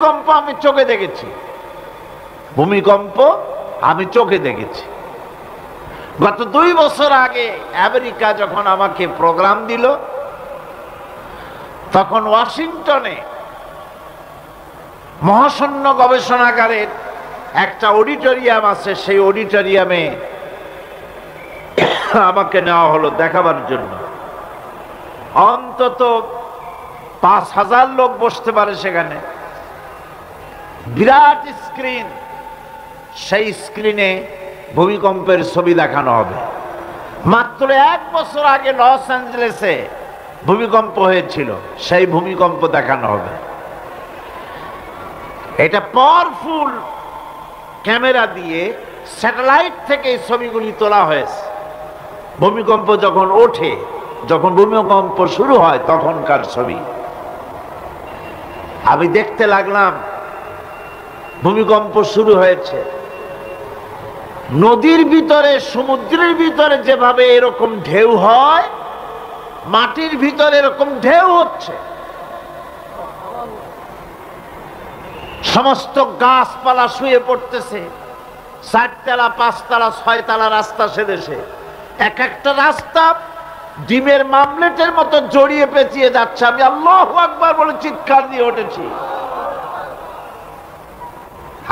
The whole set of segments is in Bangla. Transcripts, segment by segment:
ভূমিকম্প আমি চোখে দেখেছি, ভূমিকম্প আমি চোখে দেখেছি। গত 2 বছর আগে আমেরিকা যখন আমাকে প্রোগ্রাম দিল, তখন ওয়াশিংটনে মহাশূন্য গবেষণাগারের একটা অডিটোরিয়াম আছে, সেই অডিটোরিয়ামে আমাকে নেওয়া হলো দেখাবার জন্য। অন্তত 5000 লোক বসতে পারে সেখানে, বিরাট স্ক্রিন, সেই স্ক্রিনে ভূমিকম্পের ছবি দেখানো হবে। মাত্র 1 বছর আগে লস অ্যাঞ্জেলেসে ভূমিকম্প হয়েছিল, সেই ভূমিকম্প দেখানো হবে। এটা পাওয়ারফুল ক্যামেরা দিয়ে স্যাটেলাইট থেকে এই ছবিগুলি তোলা হয়েছে। ভূমিকম্প যখন ওঠে, যখন ভূমিকম্প শুরু হয় তখনকার ছবি আমি দেখতে লাগলাম। ভূমিকম্প শুরু হয়েছে, নদীর ভিতরে, সমুদ্রের ভিতরে যেভাবে এরকম ঢেউ হয়, মাটির ভিতরে এরকম ঢেউ হচ্ছে। সমস্ত গাছপালা শুয়ে পড়তেছে। 4 তলা, 5 তলা, 6 তলা রাস্তা সেদেশে। এক একটা রাস্তা ডিমের মামলেটের মতো জড়িয়ে পেঁচিয়ে যাচ্ছে। আমি আল্লাহু আকবার বলে চিৎকার দিয়ে উঠেছি।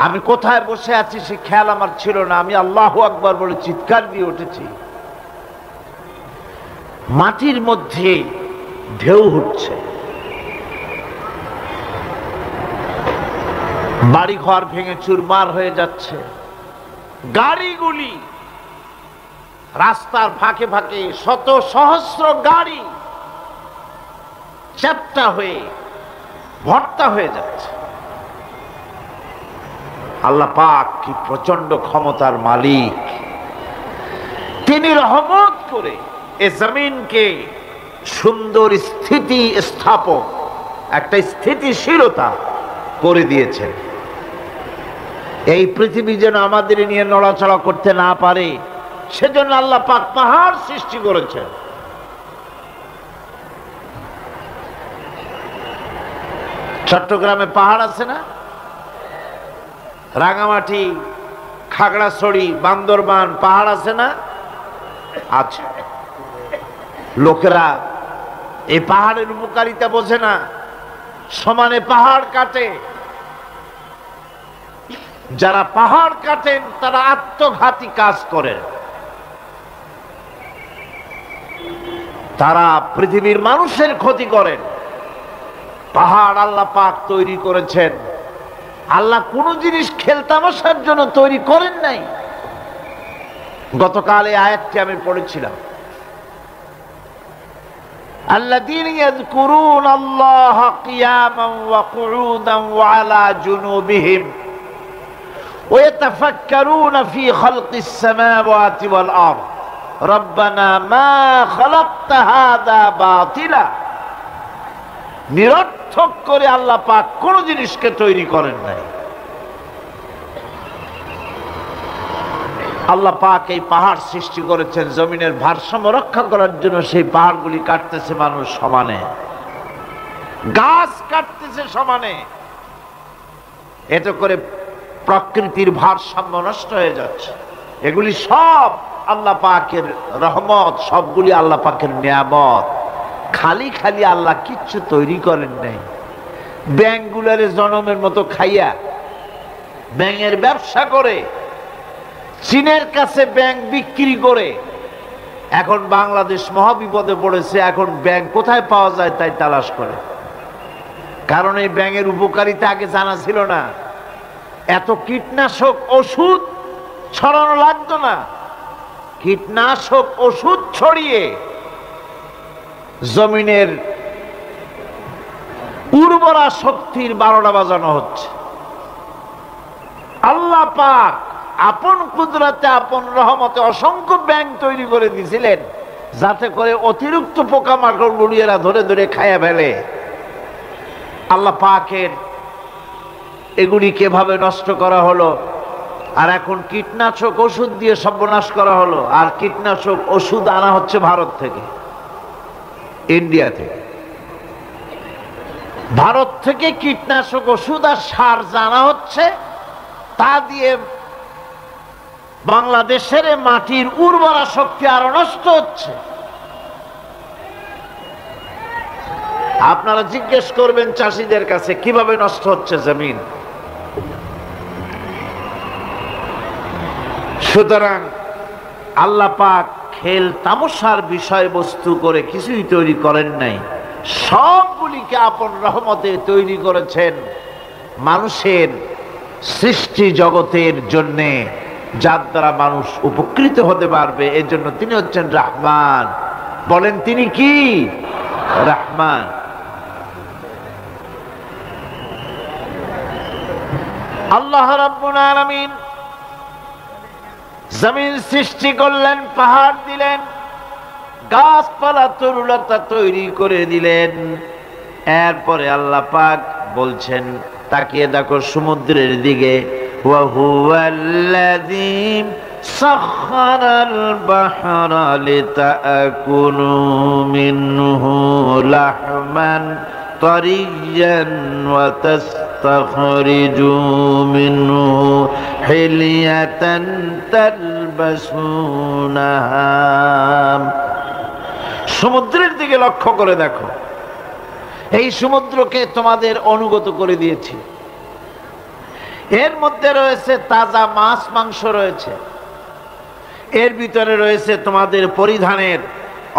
আমি কোথায় বসে আছি সে খেয়াল আমার ছিল না, আমি আল্লাহু আকবার বলে চিৎকার দিয়ে উঠেছি। মাটির মধ্যে ঢেউ উঠছে, বাড়িঘর ভেঙে চুরমার হয়ে যাচ্ছে। গাড়িগুলি রাস্তার ফাঁকে ফাঁকে, শত সহস্র গাড়ি চ্যাপ্টা হয়ে ভর্তা হয়ে যাচ্ছে। আল্লাহ পাক কি প্রচন্ড ক্ষমতার মালিক! তিনি রহমত করে এ জমিনকে সুন্দর স্থিতি স্থাপক, একটা স্থিতিশীলতা করে দিয়েছেন। এই পৃথিবী যেন আমাদের নিয়ে নড়াচড়া করতে না পারে, সেজন্য আল্লাহ পাক পাহাড় সৃষ্টি করেছেন। চট্টগ্রামে পাহাড় আছে না? রাঙামাটি, খাগড়াছড়ি, বান্দরবান পাহাড় আছে না? আচ্ছা, লোকেরা এই পাহাড়ের উপকারিতা বোঝে না, সমানে পাহাড় কাটে। যারা পাহাড় কাটেন তারা আত্মঘাতী কাজ করেন। তারা পৃথিবীর মানুষের ক্ষতি করেন। পাহাড় আল্লাহ পাক তৈরি করেছেন। আল্লাহ কোন জিনিস খেলতামশার জন্য তৈরি করেন নাই। গতকাল এই আয়াতটি আমি পড়েছিলাম, আল্লাযীনা ইয়াযকুরুনাল্লাহা কিয়ামান ওয়া কুউদান ওয়া আলা জুনুবিহিম ওয়া ইয়াতাফাক্কারুনা ফী খালকিস সামাওয়াতি ওয়াল আরদ রব্বানা মা খালাকতা হাযা বাতিলা। নিরর্থক করে আল্লাহ পাক কোন জিনিসকে তৈরি করেন নাই। আল্লাহ পাক এই পাহাড় সৃষ্টি করেছেন জমিনের ভারসাম্য রক্ষা করার জন্য। সেই পাহাড়গুলি কাটতেছে মানুষ সমানে, গাছ কাটতেছে সমানে। এতে করে প্রকৃতির ভারসাম্য নষ্ট হয়ে যাচ্ছে। এগুলি সব আল্লাহ পাকের রহমত, সবগুলি আল্লাহ পাকের নিয়ামত। খালি খালি আল্লাহ কিচ্ছু তৈরি করেন নাই। ব্যাঙগুলারে জনমের মতো খাইয়া ব্যাঙের ব্যবসা করে, চীনের কাছে ব্যাঙ বিক্রি করে এখন বাংলাদেশ মহাবিপদে পড়েছে। এখন ব্যাঙ কোথায় পাওয়া যায় তাই তালাশ করে। কারণ এই ব্যাঙের উপকারিতা আগে জানা ছিল না। এত কীটনাশক ওষুধ ছড়ানো লাগতো না। কীটনাশক ওষুধ ছড়িয়ে জমিনের উর্বরা শক্তির 12টা বাজানো হচ্ছে। আল্লাহ পাক আপন কুদরতে, আপন রহমতে অসংখ্য ব্যাঙ তৈরি করে দিয়েছিলেন, যাতে করে অতিরিক্ত পোকামাকড় গুলিয়েরা ধরে ধরে খাইয়া ফেলে। আল্লাহ পাকের এগুলি কিভাবে নষ্ট করা হলো, আর এখন কীটনাশক ওষুধ দিয়ে সর্বনাশ করা হলো। আর কীটনাশক ওষুধ আনা হচ্ছে ভারত থেকে, ইন্ডিয়া থেকে। ভারত থেকে কীটনাশক ওষুধ আর সার জানা হচ্ছে, তা দিয়ে বাংলাদেশের মাটির উর্বরা শক্তি আরো নষ্ট হচ্ছে। আপনারা জিজ্ঞেস করবেন চাষীদের কাছে কিভাবে নষ্ট হচ্ছে জমিন। সুতরাং আল্লাহ পাক খেল তামাশার বিষয়বস্তু করে কিছুই তৈরি করেন নাই, সবগুলিকে আপন রহমতে তৈরি করেছেন মানুষের সৃষ্টি জগতের জন্যে, যার দ্বারা মানুষ উপকৃত হতে পারবে। এর জন্য তিনি হচ্ছেন রহমান। বলেন তিনি কি? রহমান। আল্লাহ রাব্বুল আলামিন জমিন সৃষ্টি করলেন, পাহাড় দিলেন, গাছপালা তরুলতা তৈরি করে দিলেন। এরপরে আল্লাহ পাক বলছেন, তাকিয়ে দেখো সমুদ্রের দিকে, ওয়া হুয়াল্লাযী সাখখারাল বাহরা লিতাকুলু মিনহু লাহমান তারিয়ান ওয়া তাস্তাখরিজু মিনহু হিলিয়াতান তালবাসুনাহা। সমুদ্রের দিকে লক্ষ্য করে দেখো, এই সমুদ্রকে তোমাদের অনুগত করে দিয়েছি। এর মধ্যে রয়েছে তাজা মাছ মাংস রয়েছে, এর ভিতরে রয়েছে তোমাদের পরিধানের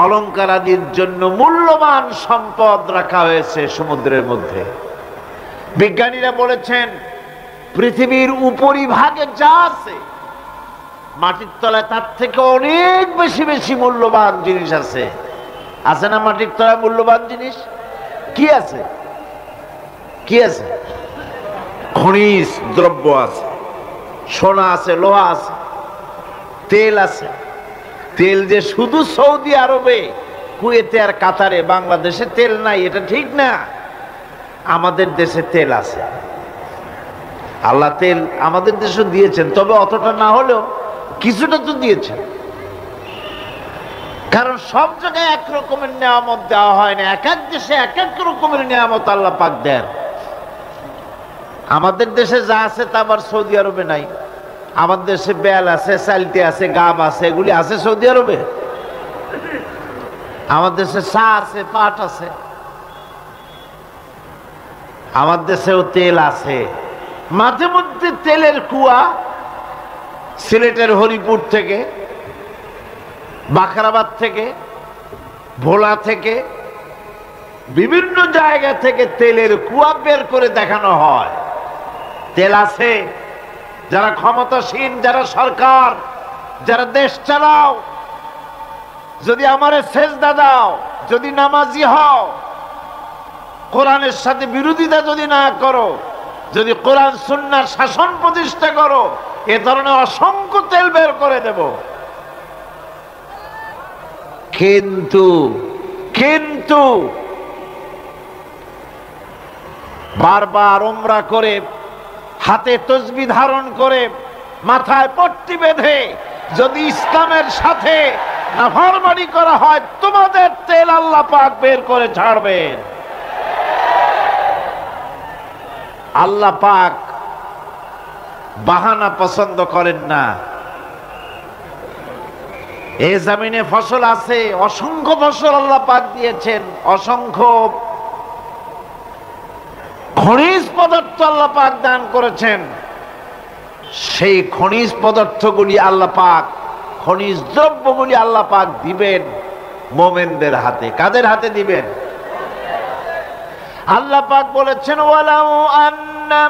অলংকার আদির জন্য মূল্যবান সম্পদ রাখা হয়েছে সমুদ্রের মধ্যে। বিজ্ঞানীরা বলেছেন পৃথিবীর উপরিভাগে যা আছে মাটির তলায় তার থেকে অনেক বেশি বেশি মূল্যবান জিনিস আছে। আছে না মাটির তলায় মূল্যবান জিনিস? কি আছে? কি আছে? খনিজ দ্রব্য আছে, সোনা আছে, লোহা আছে, তেল আছে। তেল যে শুধু সৌদি আরবে, কুয়েতে আর কাতারে, বাংলাদেশে তেল নাই এটা ঠিক না। আমাদের দেশে তেল আছে। আল্লাহ তেল আমাদের দেশে দিয়েছেন, তবে অতটা না হলেও কিছুটা তো দিয়েছেন। কারণ সব জায়গায় এক রকমের নিয়ামত দেওয়া হয় না, এক এক দেশে এক এক রকমের নিয়ামত আল্লাহ পাক দেন। আমাদের দেশে যা আছে তা আবার সৌদি আরবে নাই। আমাদের দেশে বেল আছে, চালতি আছে, গাম আছে, এগুলি আছে সৌদি আরবে। আমাদের দেশে চা আছে, পাট আছে। আমার দেশেও তেল আছে। মাঝে মধ্যে তেলের কুয়া সিলেটের হরিপুর থেকে, বাখরাবাদ থেকে, ভোলা থেকে, বিভিন্ন জায়গা থেকে তেলের কুয়া বের করে দেখানো হয়। তেল আছে। যারা ক্ষমতাসীন, যারা সরকার, যারা দেশ চালাও, যদি আমারে সেজদা দাও, যদি নামাজি হও, কোরআনের সাথে বিরোধিতা যদি না করো, যদি কোরআন সুন্নাহর শাসন প্রতিষ্ঠা করো, এ ধরনের অসংখ্য তেল বের করে দেব। কিন্তু কিন্তু বারবার উমরা করে, হাতে তসবিহ ধারণ করে, মাথায় পট্টি বেঁধে যদি ইসলামের সাথে নাফরমানি করা হয়, তোমাদের তেল আল্লাহ পাক বের করে ছাড়বেন। আল্লাহ পাক বাহানা পছন্দ করেন না। এই জমিনে ফসল আছে, অসংখ্য ফসল আল্লাহ পাক দিয়েছেন, অসংখ্য খনিজ পদার্থ আল্লাহ পাক দান করেছেন। সেই খনিজ পদার্থগুলি আল্লাহ পাক, খনিজ দ্রব্যগুলি আল্লাহ পাক দিবেন মোমেনদের হাতে। কাদের হাতে দিবেন? আল্লাহ পাক বলেছেন, ওয়ালাউ আন্না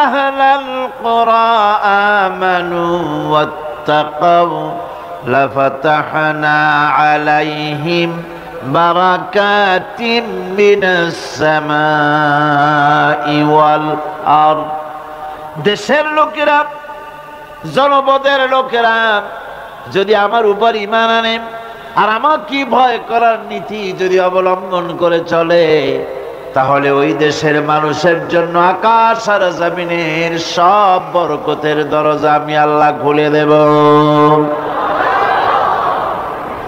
আহলাল কুরা আমানু ওয়াত্তাকাউ লাফাতাহনা আলাইহিম বারাকাতিম মিনাস সামাই ওয়াল আরদ। দেশের লোকেরা, জনপদের লোকেরা যদি আমার উপর ঈমান আনে আর আমার কি ভয় করার নীতি যদি অবলম্বন করে চলে, তাহলে ওই দেশের মানুষের জন্য আকাশ আর জমিনের সব বরকতের দরজা আমি আল্লাহ খুলে দেব।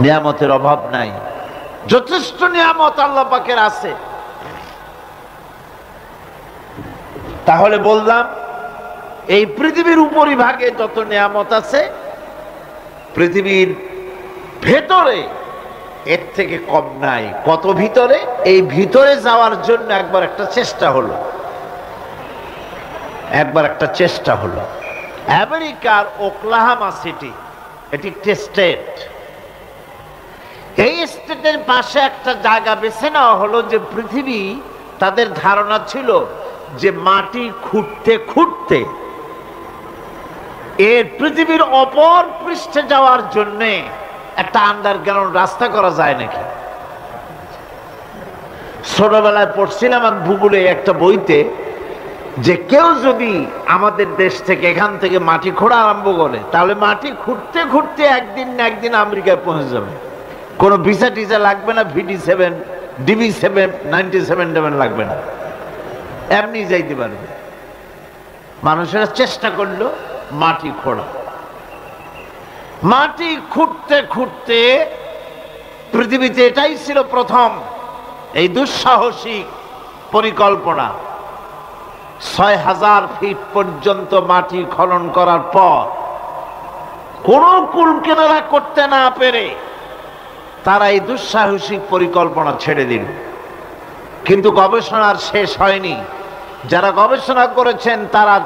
নিয়ামতের অভাব নাই, যথেষ্ট নিয়ামত আল্লাহ পাকের আছে। তাহলে বললাম এই পৃথিবীর উপরিভাগে যত নিয়ামত আছে পৃথিবীর ভেতরে এর থেকে কম নাই। কত ভিতরে? এই ভিতরে যাওয়ার জন্য একবার একটা চেষ্টা হলো। আমেরিকার ওকলাহামা সিটি, এটি একটি স্টেট। এই স্টেটের পাশে একটা জায়গা বেছে নেওয়া হলো যে পৃথিবী, তাদের ধারণা ছিল যে মাটি খুঁড়তে খুঁড়তে এর পৃথিবীর অপর পৃষ্ঠে যাওয়ার জন্য একটা আন্ডারগ্রাউন্ড রাস্তা করা যায় নাকি। ছোটবেলায় পড়ছিলাম আর ভূগোলে একটা বইতে যে কেউ যদি আমাদের দেশ থেকে এখান থেকে মাটি খোঁড়া আরম্ভ করে তাহলে মাটি খুঁড়তে খুঁড়তে একদিন না একদিন আমেরিকায় পৌঁছে যাবে। কোনো ভিসা টিসা লাগবে না, VD7 DB7 97 লাগবে না, এমনি যাইতে পারবে। মানুষেরা চেষ্টা করলো মাটি খোঁড়া। মাটি খুঁড়তে খুঁড়তে পৃথিবীতে এটাই ছিল প্রথম এই দুঃসাহসিক পরিকল্পনা। ৬,০০০ ফিট পর্যন্ত মাটি খনন করার পর কোনো কুল কিনারা করতে না পেরে তারা এই দুঃসাহসিক পরিকল্পনা ছেড়ে দিল। কিন্তু গবেষণার শেষ হয়নি। যারা গবেষণা করেছেন তারা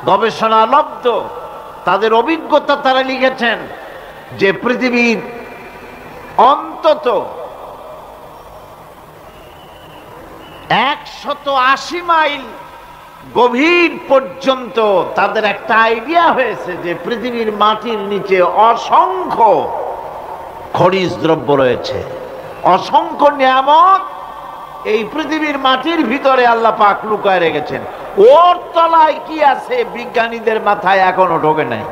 গবেষণালব্ধ, তাদের অভিজ্ঞতা তারা লিখেছেন যে পৃথিবীর অন্তত ১৮০ মাইল গভীর পর্যন্ত তাদের একটা আইডিয়া হয়েছে যে পৃথিবীর মাটির নিচে অসংখ্য খনিজ দ্রব্য রয়েছে, অসংখ্য নিয়ামত এই পৃথিবীর মাটির ভিতরে আল্লাহ পাক লুকায় রেখেছেন। ওর তলায় কি আছে বিজ্ঞানীদের মাথায় এখনো ঢোকে নাই।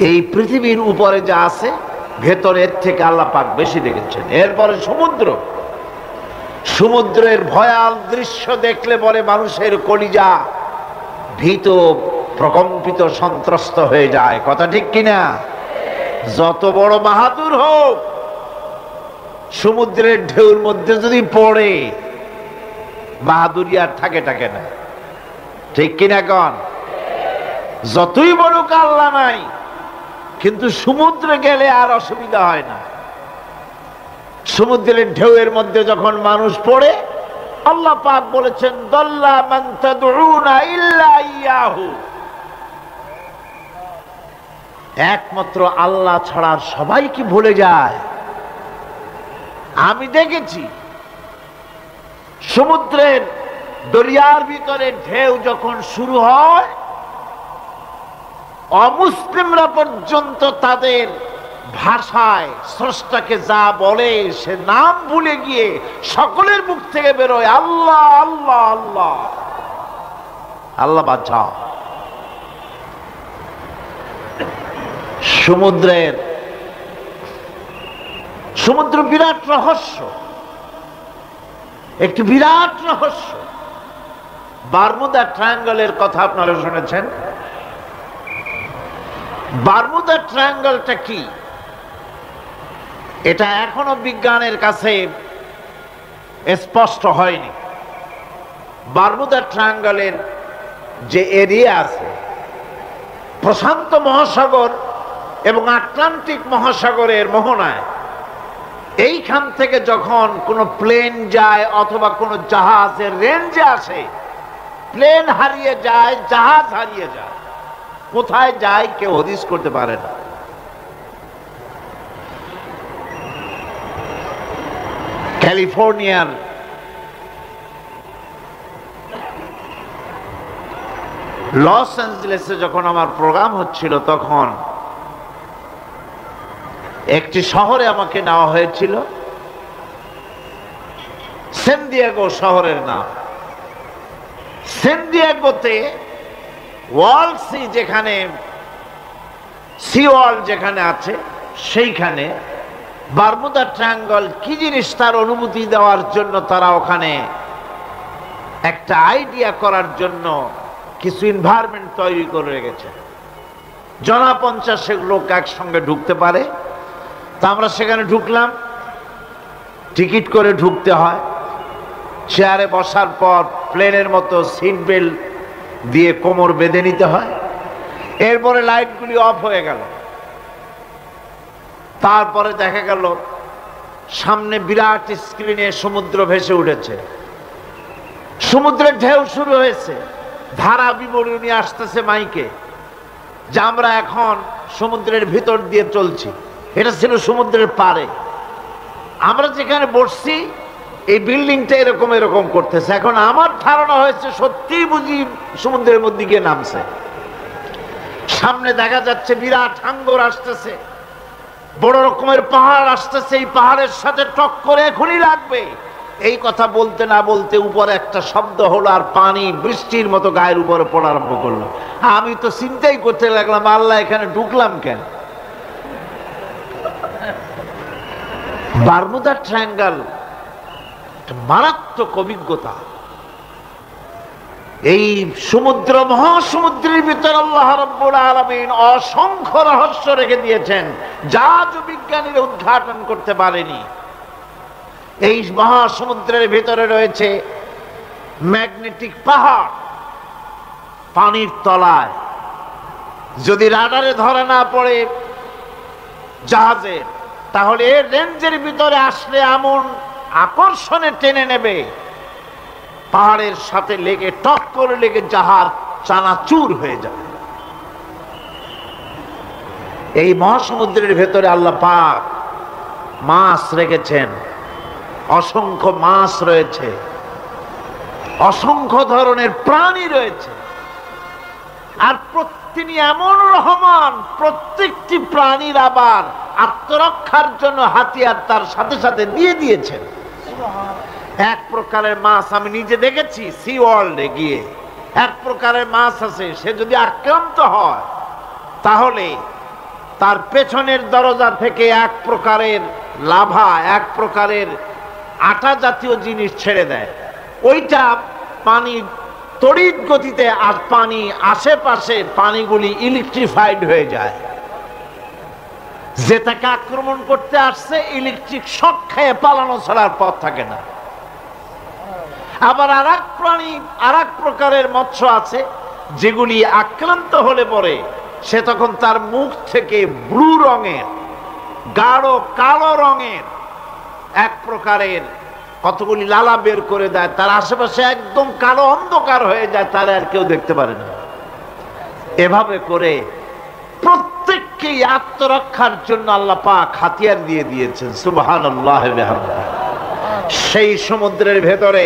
এই পৃথিবীর উপরে যা আছে ভেতরের থেকে আল্লাহ পাক বেশি রেখেছেন। এরপরে সমুদ্রের ভয়াল দৃশ্য দেখলে পরে মানুষের কলিজা ভীত, প্রকম্পিত, সন্ত্রস্ত হয়ে যায়। কথা ঠিক কিনা? যত বড় বাহাদুর হোক, সমুদ্রের ঢেউর মধ্যে যদি পড়ে বাহাদুরি আর থাকে না। ঠিক কিনা কন? যতই বড় আল্লাহ নাই, কিন্তু সমুদ্রে গেলে আর অসুবিধা হয় না। সমুদ্রের ঢেউয়ের মধ্যে যখন মানুষ পড়ে, আল্লাহ পাক বলেছেন দাল্লা মান তাদউনা ইল্লা ইয়াহু, একমাত্র আল্লাহ ছাড়া সবাই কি ভুলে যায়? আমি দেখেছি সমুদ্রের দরিয়ার ভিতরে ঢেউ যখন শুরু হয়, অমুসলিমরা পর্যন্ত তাদের ভাষায় স্রষ্টাকে যা বলে সে নাম ভুলে গিয়ে সকলের মুখ থেকে বেরোয় আল্লাহ আল্লাহ আল্লাহ আল্লাহ বাঁচাও। সমুদ্র বিরাট রহস্য, একটি বিরাট রহস্য। বারমুদা ট্রায়াঙ্গলের কথা আপনারা শুনেছেন। বারমুদা ট্রায়াঙ্গলটা কি? এটা এখনো বিজ্ঞানের কাছে স্পষ্ট হয়নি। বারমুদা ট্রায়াঙ্গলের যে এরিয়া আছে, প্রশান্ত মহাসাগর এবং আটলান্টিক মহাসাগরের মোহনায়, এইখান থেকে যখন কোনো প্লেন যায় অথবা কোনো জাহাজের রেঞ্জে আসে, প্লেন হারিয়ে যায়, জাহাজ হারিয়ে যায়, কোথায় যায় কেউ হদিস করতে পারে না। ক্যালিফোর্নিয়ার লস অ্যাঞ্জেলেসে যখন আমার প্রোগ্রাম হচ্ছিল, তখন একটি শহরে আমাকে নেওয়া হয়েছিল, সান দিয়েগো শহরের নাম। সান দিয়েগোতে ওয়ার্ল্ড সি, যেখানে সি ওয়ার্ল্ড যেখানে আছে, সেইখানে বারমুদা ট্রায়াঙ্গল কি জিনিস তার অনুমতি দেওয়ার জন্য তারা ওখানে একটা আইডিয়া করার জন্য কিছু এনভায়রনমেন্ট তৈরি করে রেখেছে। 50 লোক একসঙ্গে ঢুকতে পারে। তা আমরা সেখানে ঢুকলাম, টিকিট করে ঢুকতে হয়। চেয়ারে বসার পর প্লেনের মতো সিট বেল্ট দিয়ে কোমর বেঁধে নিতে হয়। এরপরে লাইটগুলি অফ হয়ে গেল। তারপরে দেখা গেল সামনে বিরাট স্ক্রিনে সমুদ্র ভেসে উঠেছে, সমুদ্রের ঢেউ শুরু হয়েছে, ধারা বিবরণী আসতেছে মাইকে যে আমরা এখন সমুদ্রের ভিতর দিয়ে চলছি। এটা ছিল সমুদ্রের পারে, আমরা যেখানে বসছি এই বিল্ডিংটা এরকম এরকম করতেছে। এখন আমার ধারণা হয়েছে সত্যি বুঝি সমুদ্রের মধ্যে গিয়ে নামছে। সামনে দেখা যাচ্ছে বিরাট হাঙ্গর আসতেছে, বড় রকমের পাহাড় আসতেছে, এই পাহাড়ের সাথে টক্করে এখনই লাগবে। এই কথা বলতে না বলতে উপরে একটা শব্দ হলো, আর পানি বৃষ্টির মতো গায়ের উপরে পড়া আরম্ভ করলো। আমি তো চিন্তাই করতে লাগলাম, আল্লাহ এখানে ঢুকলাম কেন? বারমুদা ট্রায়াঙ্গল মারাত্মক অভিজ্ঞতা। এই সমুদ্র মহাসমুদ্রের ভিতর আল্লাহ রাব্বুল আলামিন অসংখ্য রহস্য রেখে দিয়েছেন, যা বিজ্ঞানীরা উদ্ঘাটন করতে পারেনি। এই মহাসমুদ্রের ভিতরে রয়েছে ম্যাগনেটিক পাহাড় পানির তলায়, যদি রাডারে ধরা না পড়ে জাহাজে, তাহলে এর রেঞ্জের ভিতরে আসলে এমন আকর্ষণে টেনে নেবে, পাহাড়ের সাথে লেগে টক করে লেগে জাহাজ চানাচুর হয়ে যাবে। এই মহাসমুদ্রের ভেতরে আল্লাহ পাক মাছ রেখেছেন, অসংখ্য মাছ রয়েছে, অসংখ্য ধরনের প্রাণী রয়েছে। আর তিনি এমন রহমান, প্রত্যেকটি প্রাণীর আবার আত্মরক্ষার জন্য হাতিয়ার তার সাথে সাথে দিয়ে দিয়েছেন। এক প্রকারের মাছ আমি নিজে দেখেছি সি ওয়ার্ল্ডে গিয়ে, এক প্রকারের মাছ আছে, সে যদি আক্রান্ত হয় তাহলে তার পেছনের দরজা থেকে এক প্রকারের লাভা, এক প্রকারের আটা জাতীয় জিনিস ছেড়ে দেয়। ওইটা পানি তড়িৎ গতিতে, আর পানি আশেপাশে পানিগুলি ইলেকট্রিফাইড হয়ে যায়। যে তাকে আক্রমণ করতে আসছে ইলেকট্রিক শক খেয়ে পালানো ছাড়ার পথ থাকে না। আবার আর এক প্রাণী, আর এক প্রকারের মৎস্য আছে যেগুলি আক্রান্ত হলে পরে সে তখন তার মুখ থেকে ব্লু রঙের, গাঢ় কালো রঙের এক প্রকারের কতগুলি লালা বের করে দেয়, তার আশেপাশে একদম কালো অন্ধকার হয়ে যায়, তারা আর কেউ দেখতে পারে না। এভাবে করে প্রত্যেককেই আত্মরক্ষার জন্য আল্লাহ পাক হাতিয়ার দিয়ে দিয়েছেন। সুবহানাল্লাহ বিহামদিহি। সেই সমুদ্রের ভেতরে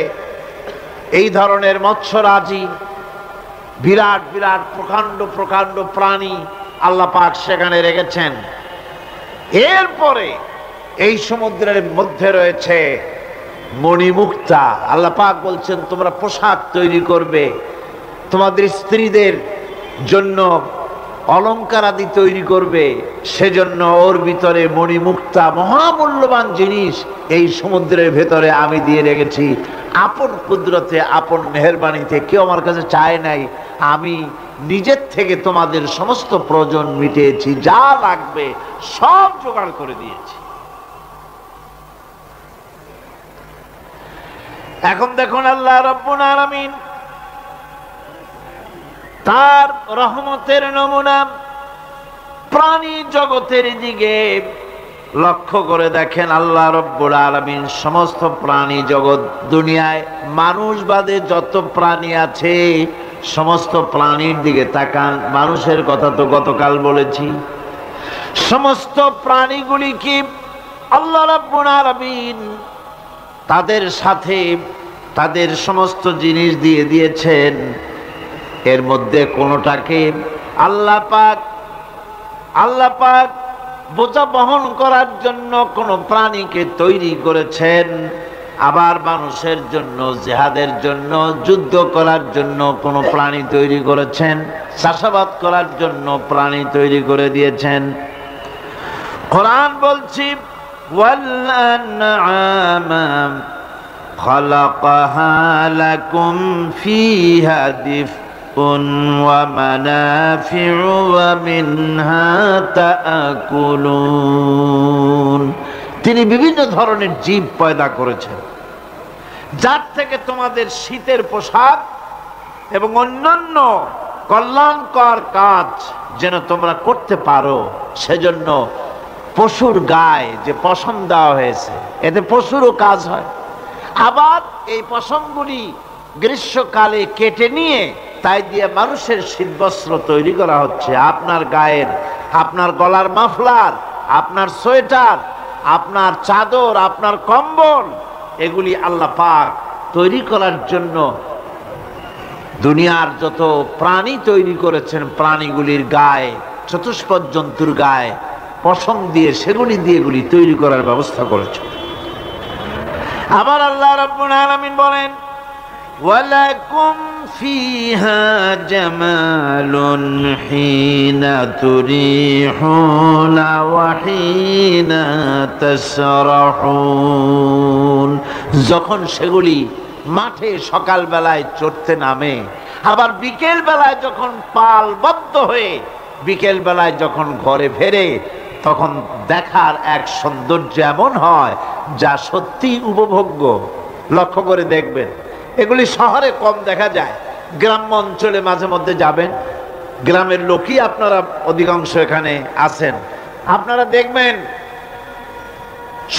এই ধরনের মৎস্যরাজি, বিরাট বিরাট প্রকাণ্ড প্রকাণ্ড প্রাণী আল্লাহ পাক সেখানে রেখেছেন। এরপরে এই সমুদ্রের মধ্যে রয়েছে মণিমুক্তা। আল্লাহ পাক বলছেন তোমরা পোশাক তৈরি করবে, তোমাদের স্ত্রীদের জন্য অলংকার আদি তৈরি করবে, সেজন্য ওর ভিতরে মণিমুক্তা মহামূল্যবান জিনিস এই সমুদ্রের ভেতরে আমি দিয়ে রেখেছি। আপন কুদরতে, আপন মেহেরবানিতে, কেউ আমার কাছে চায় নাই, আমি নিজের থেকে তোমাদের সমস্ত প্রয়োজন মিটিয়েছি, যা লাগবে সব জোগাড় করে দিয়েছি। এখন দেখুন আল্লাহ রাব্বুল আলামিন তার রহমতের নমুনা প্রাণী জগতের দিকে লক্ষ্য করে দেখেন। আল্লাহ রাব্বুল আলামিন সমস্ত প্রাণী জগৎ, দুনিয়ায় মানুষ বাদে যত প্রাণী আছে সমস্ত প্রাণীর দিকে তাকান। মানুষের কথা তো গতকাল বলেছি। সমস্ত প্রাণীগুলি কি আল্লাহ রাব্বুল আলামিন তাদের সাথে তাদের সমস্ত জিনিস দিয়ে দিয়েছেন। এর মধ্যে কোনোটাকে আল্লাহ পাক বোঝা বহন করার জন্য কোনো প্রাণীকে তৈরি করেছেন, আবার মানুষের জন্য, জিহাদের জন্য, যুদ্ধ করার জন্য কোনো প্রাণী তৈরি করেছেন, চাষাবাদ করার জন্য প্রাণী তৈরি করে দিয়েছেন। কোরআন বলছি ওয়াল আনআমা খালাকাহা লাকুম ফিহা দিফউন ওয়া মানাফিউ ওয়া মিনহা তাআকুলুন। তিনি বিভিন্ন ধরনের জীব পয়দা করেছেন, যার থেকে তোমাদের শীতের পোশাক এবং অন্যান্য কল্যাণকর কাজ যেন তোমরা করতে পারো, সেজন্য পশুর গায়ে যে পশম দেওয়া হয়েছে, এতে পশুরও কাজ হয়। আবার এই পশমগুলি গ্রীষ্মকালে কেটে নিয়ে তাই দিয়ে মানুষের শীতবস্ত্র তৈরি করা হচ্ছে। আপনার গায়ের, আপনার গলার মাফলার, আপনার সোয়েটার, আপনার চাদর, আপনার কম্বল, এগুলি আল্লাহ পাক তৈরি করার জন্য দুনিয়ার যত প্রাণী তৈরি করেছেন, প্রাণীগুলির গায়ে, চতুষ্পদ জন্তুর গায়ে পশম দিয়ে, সেগুলি দিয়ে এগুলি তৈরি করার ব্যবস্থা করেছেন। আবার আল্লাহ রাব্বুল আলামিন বলেন, ওয়ালাকুম ফিহা জামালুন হিনা তুরিহুনা ওয়া হিনা তাসরাহুন। যখন সেগুলি মাঠে সকাল বেলায় চড়তে নামে, আবার বিকেল বেলায় যখন পালবদ্ধ হয়ে বিকেল বেলায় যখন ঘরে ফেরে, তখন দেখার এক সৌন্দর্য এমন হয় যা সত্যি উপভোগ্য। লক্ষ্য করে দেখবেন, এগুলি শহরে কম দেখা যায়, গ্রাম্য অঞ্চলে মাঝে মধ্যে যাবেন, গ্রামের লোকই আপনারা অধিকাংশ এখানে আছেন, আপনারা দেখবেন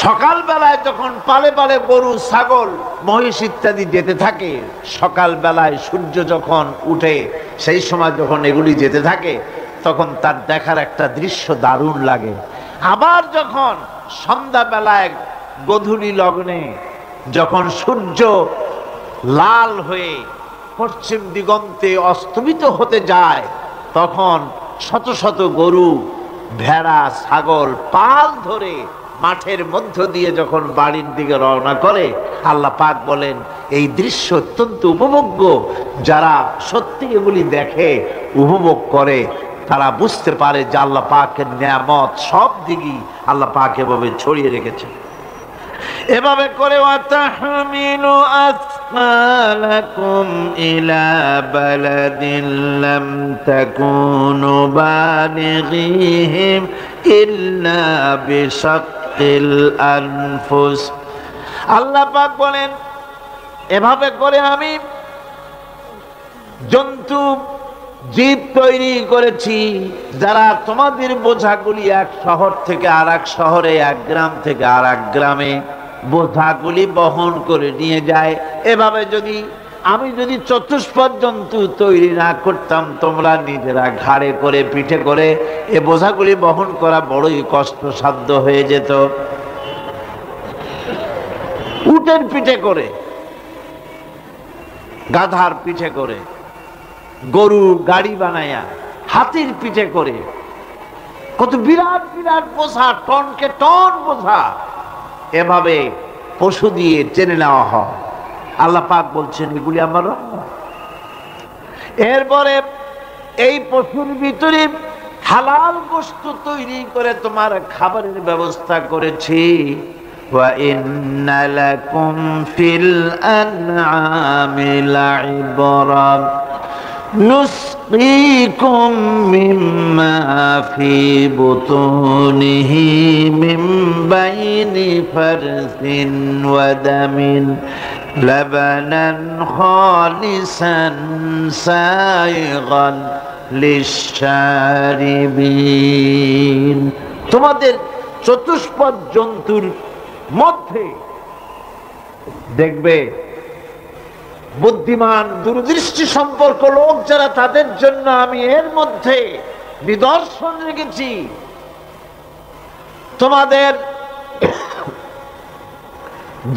সকাল বেলায় যখন পালে পালে গরু, ছাগল, মহিষ ইত্যাদি যেতে থাকে, সকাল বেলায় সূর্য যখন উঠে সেই সময় যখন এগুলি যেতে থাকে, তখন তার দেখার একটা দৃশ্য দারুণ লাগে। আবার যখন সন্ধ্যা বেলায় গোধূলি লগ্নে যখন সূর্য লাল হয়ে পশ্চিম দিগন্তে অস্তমিত হতে যায়, তখন শত শত গরু, ভেড়া, ছাগল পাল ধরে মাঠের মধ্য দিয়ে যখন বাড়ির দিকে রওনা করে, আল্লাহ পাক বলেন এই দৃশ্য অত্যন্ত উপভোগ্য। যারা সত্যি এগুলি দেখে, উপভোগ করে, তারা বুঝতে পারে যে আল্লাহ পাকের নিয়ামত সব দিকেই আল্লাহ পাক এভাবে ছড়িয়ে রেখেছেন। এভাবে করে ওয়াতাহমিলু আসফালাকুম ইলা বালাদিন লাম তাকুনু বালিগিহিম ইল্লা বিশাক্কিল আনফুস। আল্লাহ পাক বলেন, এভাবে করে আমি জন্তু জীব তৈরি করেছি যারা তোমাদের বোঝাগুলি এক শহর থেকে আর এক শহরে, এক গ্রাম থেকে আর এক গ্রামে বোঝাগুলি বহন করে নিয়ে যায়। এভাবে আমি যদি চতুষ্পদ জন্তু তৈরি না করতাম, তোমরা নিজেরা ঘাড়ে করে, পিঠে করে এ বোঝাগুলি বহন করা বড়ই কষ্টসাধ্য হয়ে যেত। উটের পিঠে করে, গাধার পিঠে করে, গরুর গাড়ি বানায়া, হাতির পিঠে করে, কত বিরাট বিরাট বোঝা, টনকে টন বোঝা এভাবে পশু দিয়ে টেনে নেওয়া হয়। আল্লাহ পাক বলছেন এগুলি আমার রহমত। এরপরে এই পশুর ভিতরে হালাল বস্তু তৈরি করে তোমার খাবারের ব্যবস্থা করেছি। ওয়া ইন্না লাকুম ফিল আনআমি লাইবরা নুসকিকুম মিম্মা ফি বুতুনিহি মিন বাইনি ফারসিন ওয়া দামিন লাবানান খালিসান সাইগান লিশারিবিন। তোমাদের চতুষ্পদ জন্তুর মধ্যে দেখবে বুদ্ধিমান, দূরদৃষ্টি সম্পর্ক লোক যারা, তাদের জন্য আমি এর মধ্যে নিদর্শন রেখেছি। তোমাদের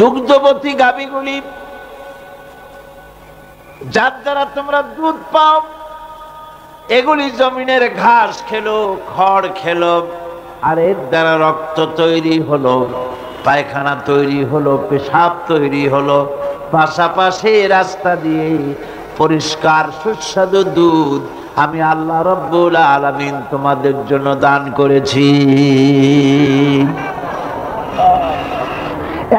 দুগ্ধবতী গাভীগুলি, যার দ্বারা তোমরা দুধ পাও, এগুলি জমিনের ঘাস খেলো, খড় খেলো, আর এর দ্বারা রক্ত তৈরি হলো, পায়খানা তৈরি হলো, পেশাব তৈরি হলো, পাশাপাশি রাস্তা দিয়ে পরিষ্কার সুস্বাদু দুধ আমি আল্লাহ রাব্বুল আলামিন তোমাদের জন্য দান করেছি।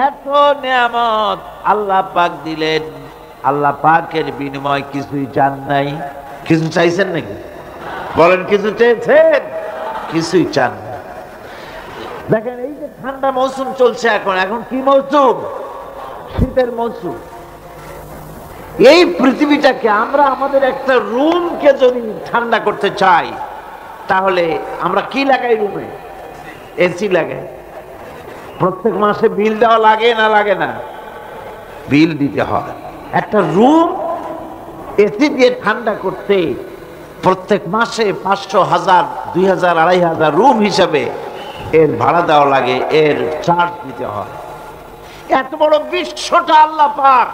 এত নিয়ামত আল্লাহ পাক দিলেন, আল্লাহ পাকের বিনিময় কিছুই চান নাই। কিছু চাইছেন নাকি? বলেন, কিছু চেয়েছেন? কিছুই চান না। দেখেন, এই যে ঠান্ডা মৌসুম চলছে, এখন কি মৌসুম? শীতের মৌসুম, এই পৃথিবীটাকে আমরা আমাদের একটা রুমকে যদি ঠান্ডা করতে চাই তাহলে আমরা কি লাগাই? রুমে এসি লাগাই। প্রত্যেক মাসে বিল দেওয়া লাগে না লাগে না? বিল দিতে হয়। একটা রুম এসি দিয়ে ঠান্ডা করতে প্রত্যেক মাসে 500, 1000, 2000, 2500 রুম হিসাবে এর ভাড়া দেওয়া লাগে, এর চার্জ দিতে হয়। এত বড় বিশ্বটা আল্লাহ পাক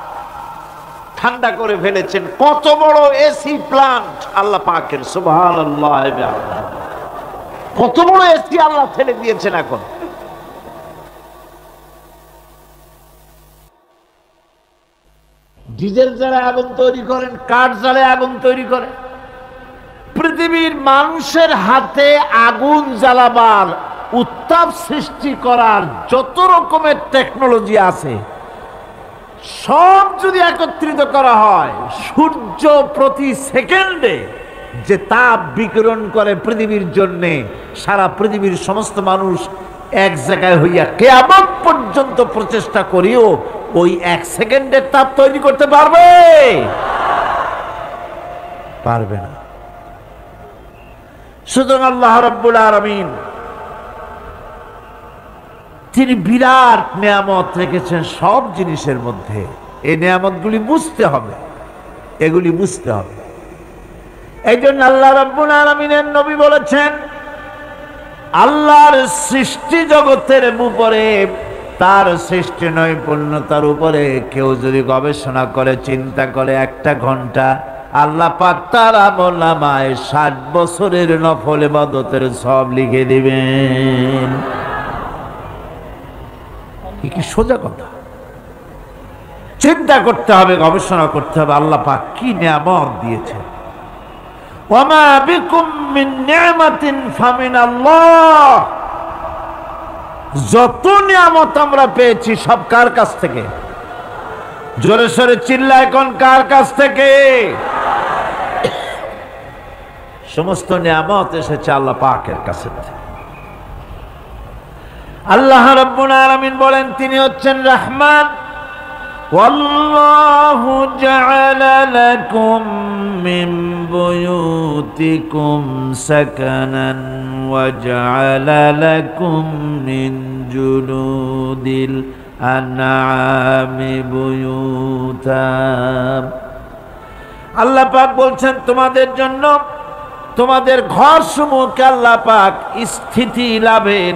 ঠান্ডা করে ফেলেছেন। কত বড় এসি প্লান্ট আল্লাহ পাকের, সুবহানাল্লাহ। কত বড় এসি আল্লাহ ফেলে দিয়েছেন। এখন ডিজেল জ্বালায় আগুন তৈরি করেন, কাঠ জ্বালায় আগুন তৈরি করেন। পৃথিবীর মানুষের হাতে আগুন জ্বালাবার, উত্তাপ সৃষ্টি করার যত রকমের টেকনোলজি আছে সব যদি একত্রিত করা হয়, সূর্য প্রতি সেকেন্ডে যে তাপ বিকিরণ করে পৃথিবীর জন্য, সারা পৃথিবীর সমস্ত মানুষ এক জায়গায় হইয়া কিয়ামত পর্যন্ত প্রচেষ্টা করিও ওই 1 সেকেন্ডের তাপ তৈরি করতে পারবে? পারবে না। সুতরাং আল্লাহ রাব্বুল আলামিন তিনি বিরাট নিয়ামত রেখেছেন সব জিনিসের মধ্যে। এই নিয়ামতগুলি বুঝতে হবে, এগুলি বুঝতে হবে। এই জন্য আল্লাহ রাব্বুল আলামিনের নবী বলেছেন, আল্লাহর সৃষ্টি জগতের উপরে, তার সৃষ্টি নৈপুণ্যতার উপরে কেউ যদি গবেষণা করে, চিন্তা করে 1 ঘন্টা, আল্লাহ পাক তার আমলনামায় 60 বছরের নফল ইবাদতের সব লিখে দিবেন। কি সোজা কথা। চিন্তা করতে হবে, গবেষণা করতে হবে আল্লাহ পাক কি নিয়ামত দিয়েছেন। ওয়ামা বিকুম মিন নি'মাতিন ফামিনাল্লাহ। যত নিয়ামত আমরা পেয়েছি সব কার কাছ থেকে? জোরে সোরে চিল্লায় কোন কার কাছ থেকে? সমস্ত নিয়ামত এসেছে আল্লাহ পাকের কাছে। আল্লাহ রাব্বুল আলামিন বলেন তিনি হচ্ছেন রহমান। ওয়াল্লাহু জাআলা লাকুম মিন বুয়ুতিকুম সাকানান ওয়া জাআলা লাকুম মিন জুলুদিল আনআমি বুয়ুতা। আল্লাহ পাক বলছেন তোমাদের জন্য তোমাদের ঘর সমূহকে আল্লাহ পাক স্থিতি লাভের,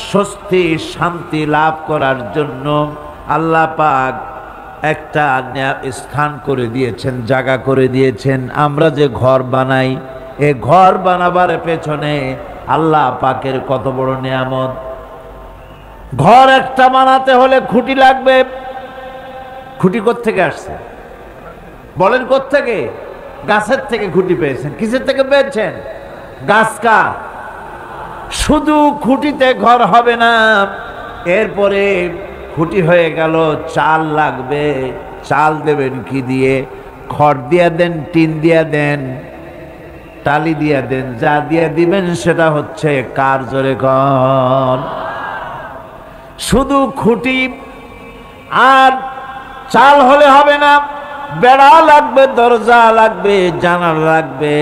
স্বস্তি শান্তি লাভ করার জন্য আল্লাহ পাক একটা স্থান করে দিয়েছেন, জায়গা করে দিয়েছেন। আমরা যে ঘর বানাই, এই ঘর বানাবার পেছনে আল্লাহ পাকের কত বড় নিয়ামত। ঘর একটা বানাতে হলে খুঁটি লাগবে। খুঁটি কোত্থেকে আসছে বলেন? কোত্থেকে? গাছের থেকে খুঁটি পেয়েছেন। কিসের থেকে পেয়েছেন? গাছ কাঠ। শুধু খুঁটিতে ঘর হবে না, এরপরে খুঁটি হয়ে গেল, চাল লাগবে। চাল দেবেন কি দিয়ে? খড় দিয়া দেন, টিন দিয়া দেন, টালি দিয়া দেন, যা দিয়া দিবেন সেটা হচ্ছে কার? জোরে কর। শুধু খুঁটি আর চাল হলে হবে না, বেড়া লাগবে, দরজা লাগবে, জানালা লাগবে,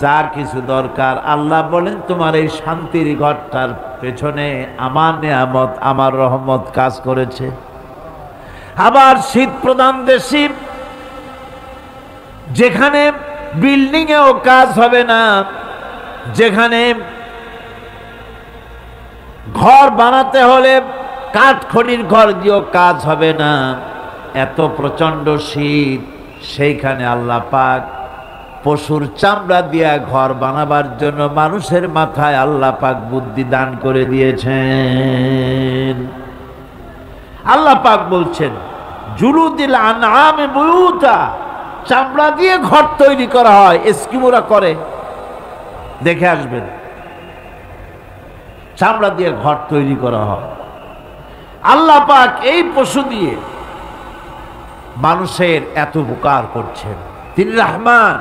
যা কিছু দরকার। আল্লাহ বলেন তোমার এই শান্তির ঘরটার পেছনে আমার নিয়ামত, আমার রহমত কাজ করেছে। আবার শীত প্রধান দেশে যেখানে বিল্ডিং এও কাজ হবে না, যেখানে ঘর বানাতে হলে কাঠখড়ির ঘর দিয়েও কাজ হবে না, এত প্রচন্ড শীত, সেইখানে আল্লাহ পাক পশুর চামড়া দিয়া ঘর বানাবার জন্য মানুষের মাথায় আল্লাহ পাক বুদ্ধি দান করে দিয়েছেন। আল্লাহ পাক বলছেন জুলুদিল আনআমি বুয়ুতা, চামড়া দিয়ে ঘর তৈরি করা হয়। এস্কিমোরা করে, দেখে আসবেন, চামড়া দিয়ে ঘর তৈরি করা হয়। আল্লাহ পাক এই পশু দিয়ে মানুষের এত উপকার করছেন। তিনি রহমান।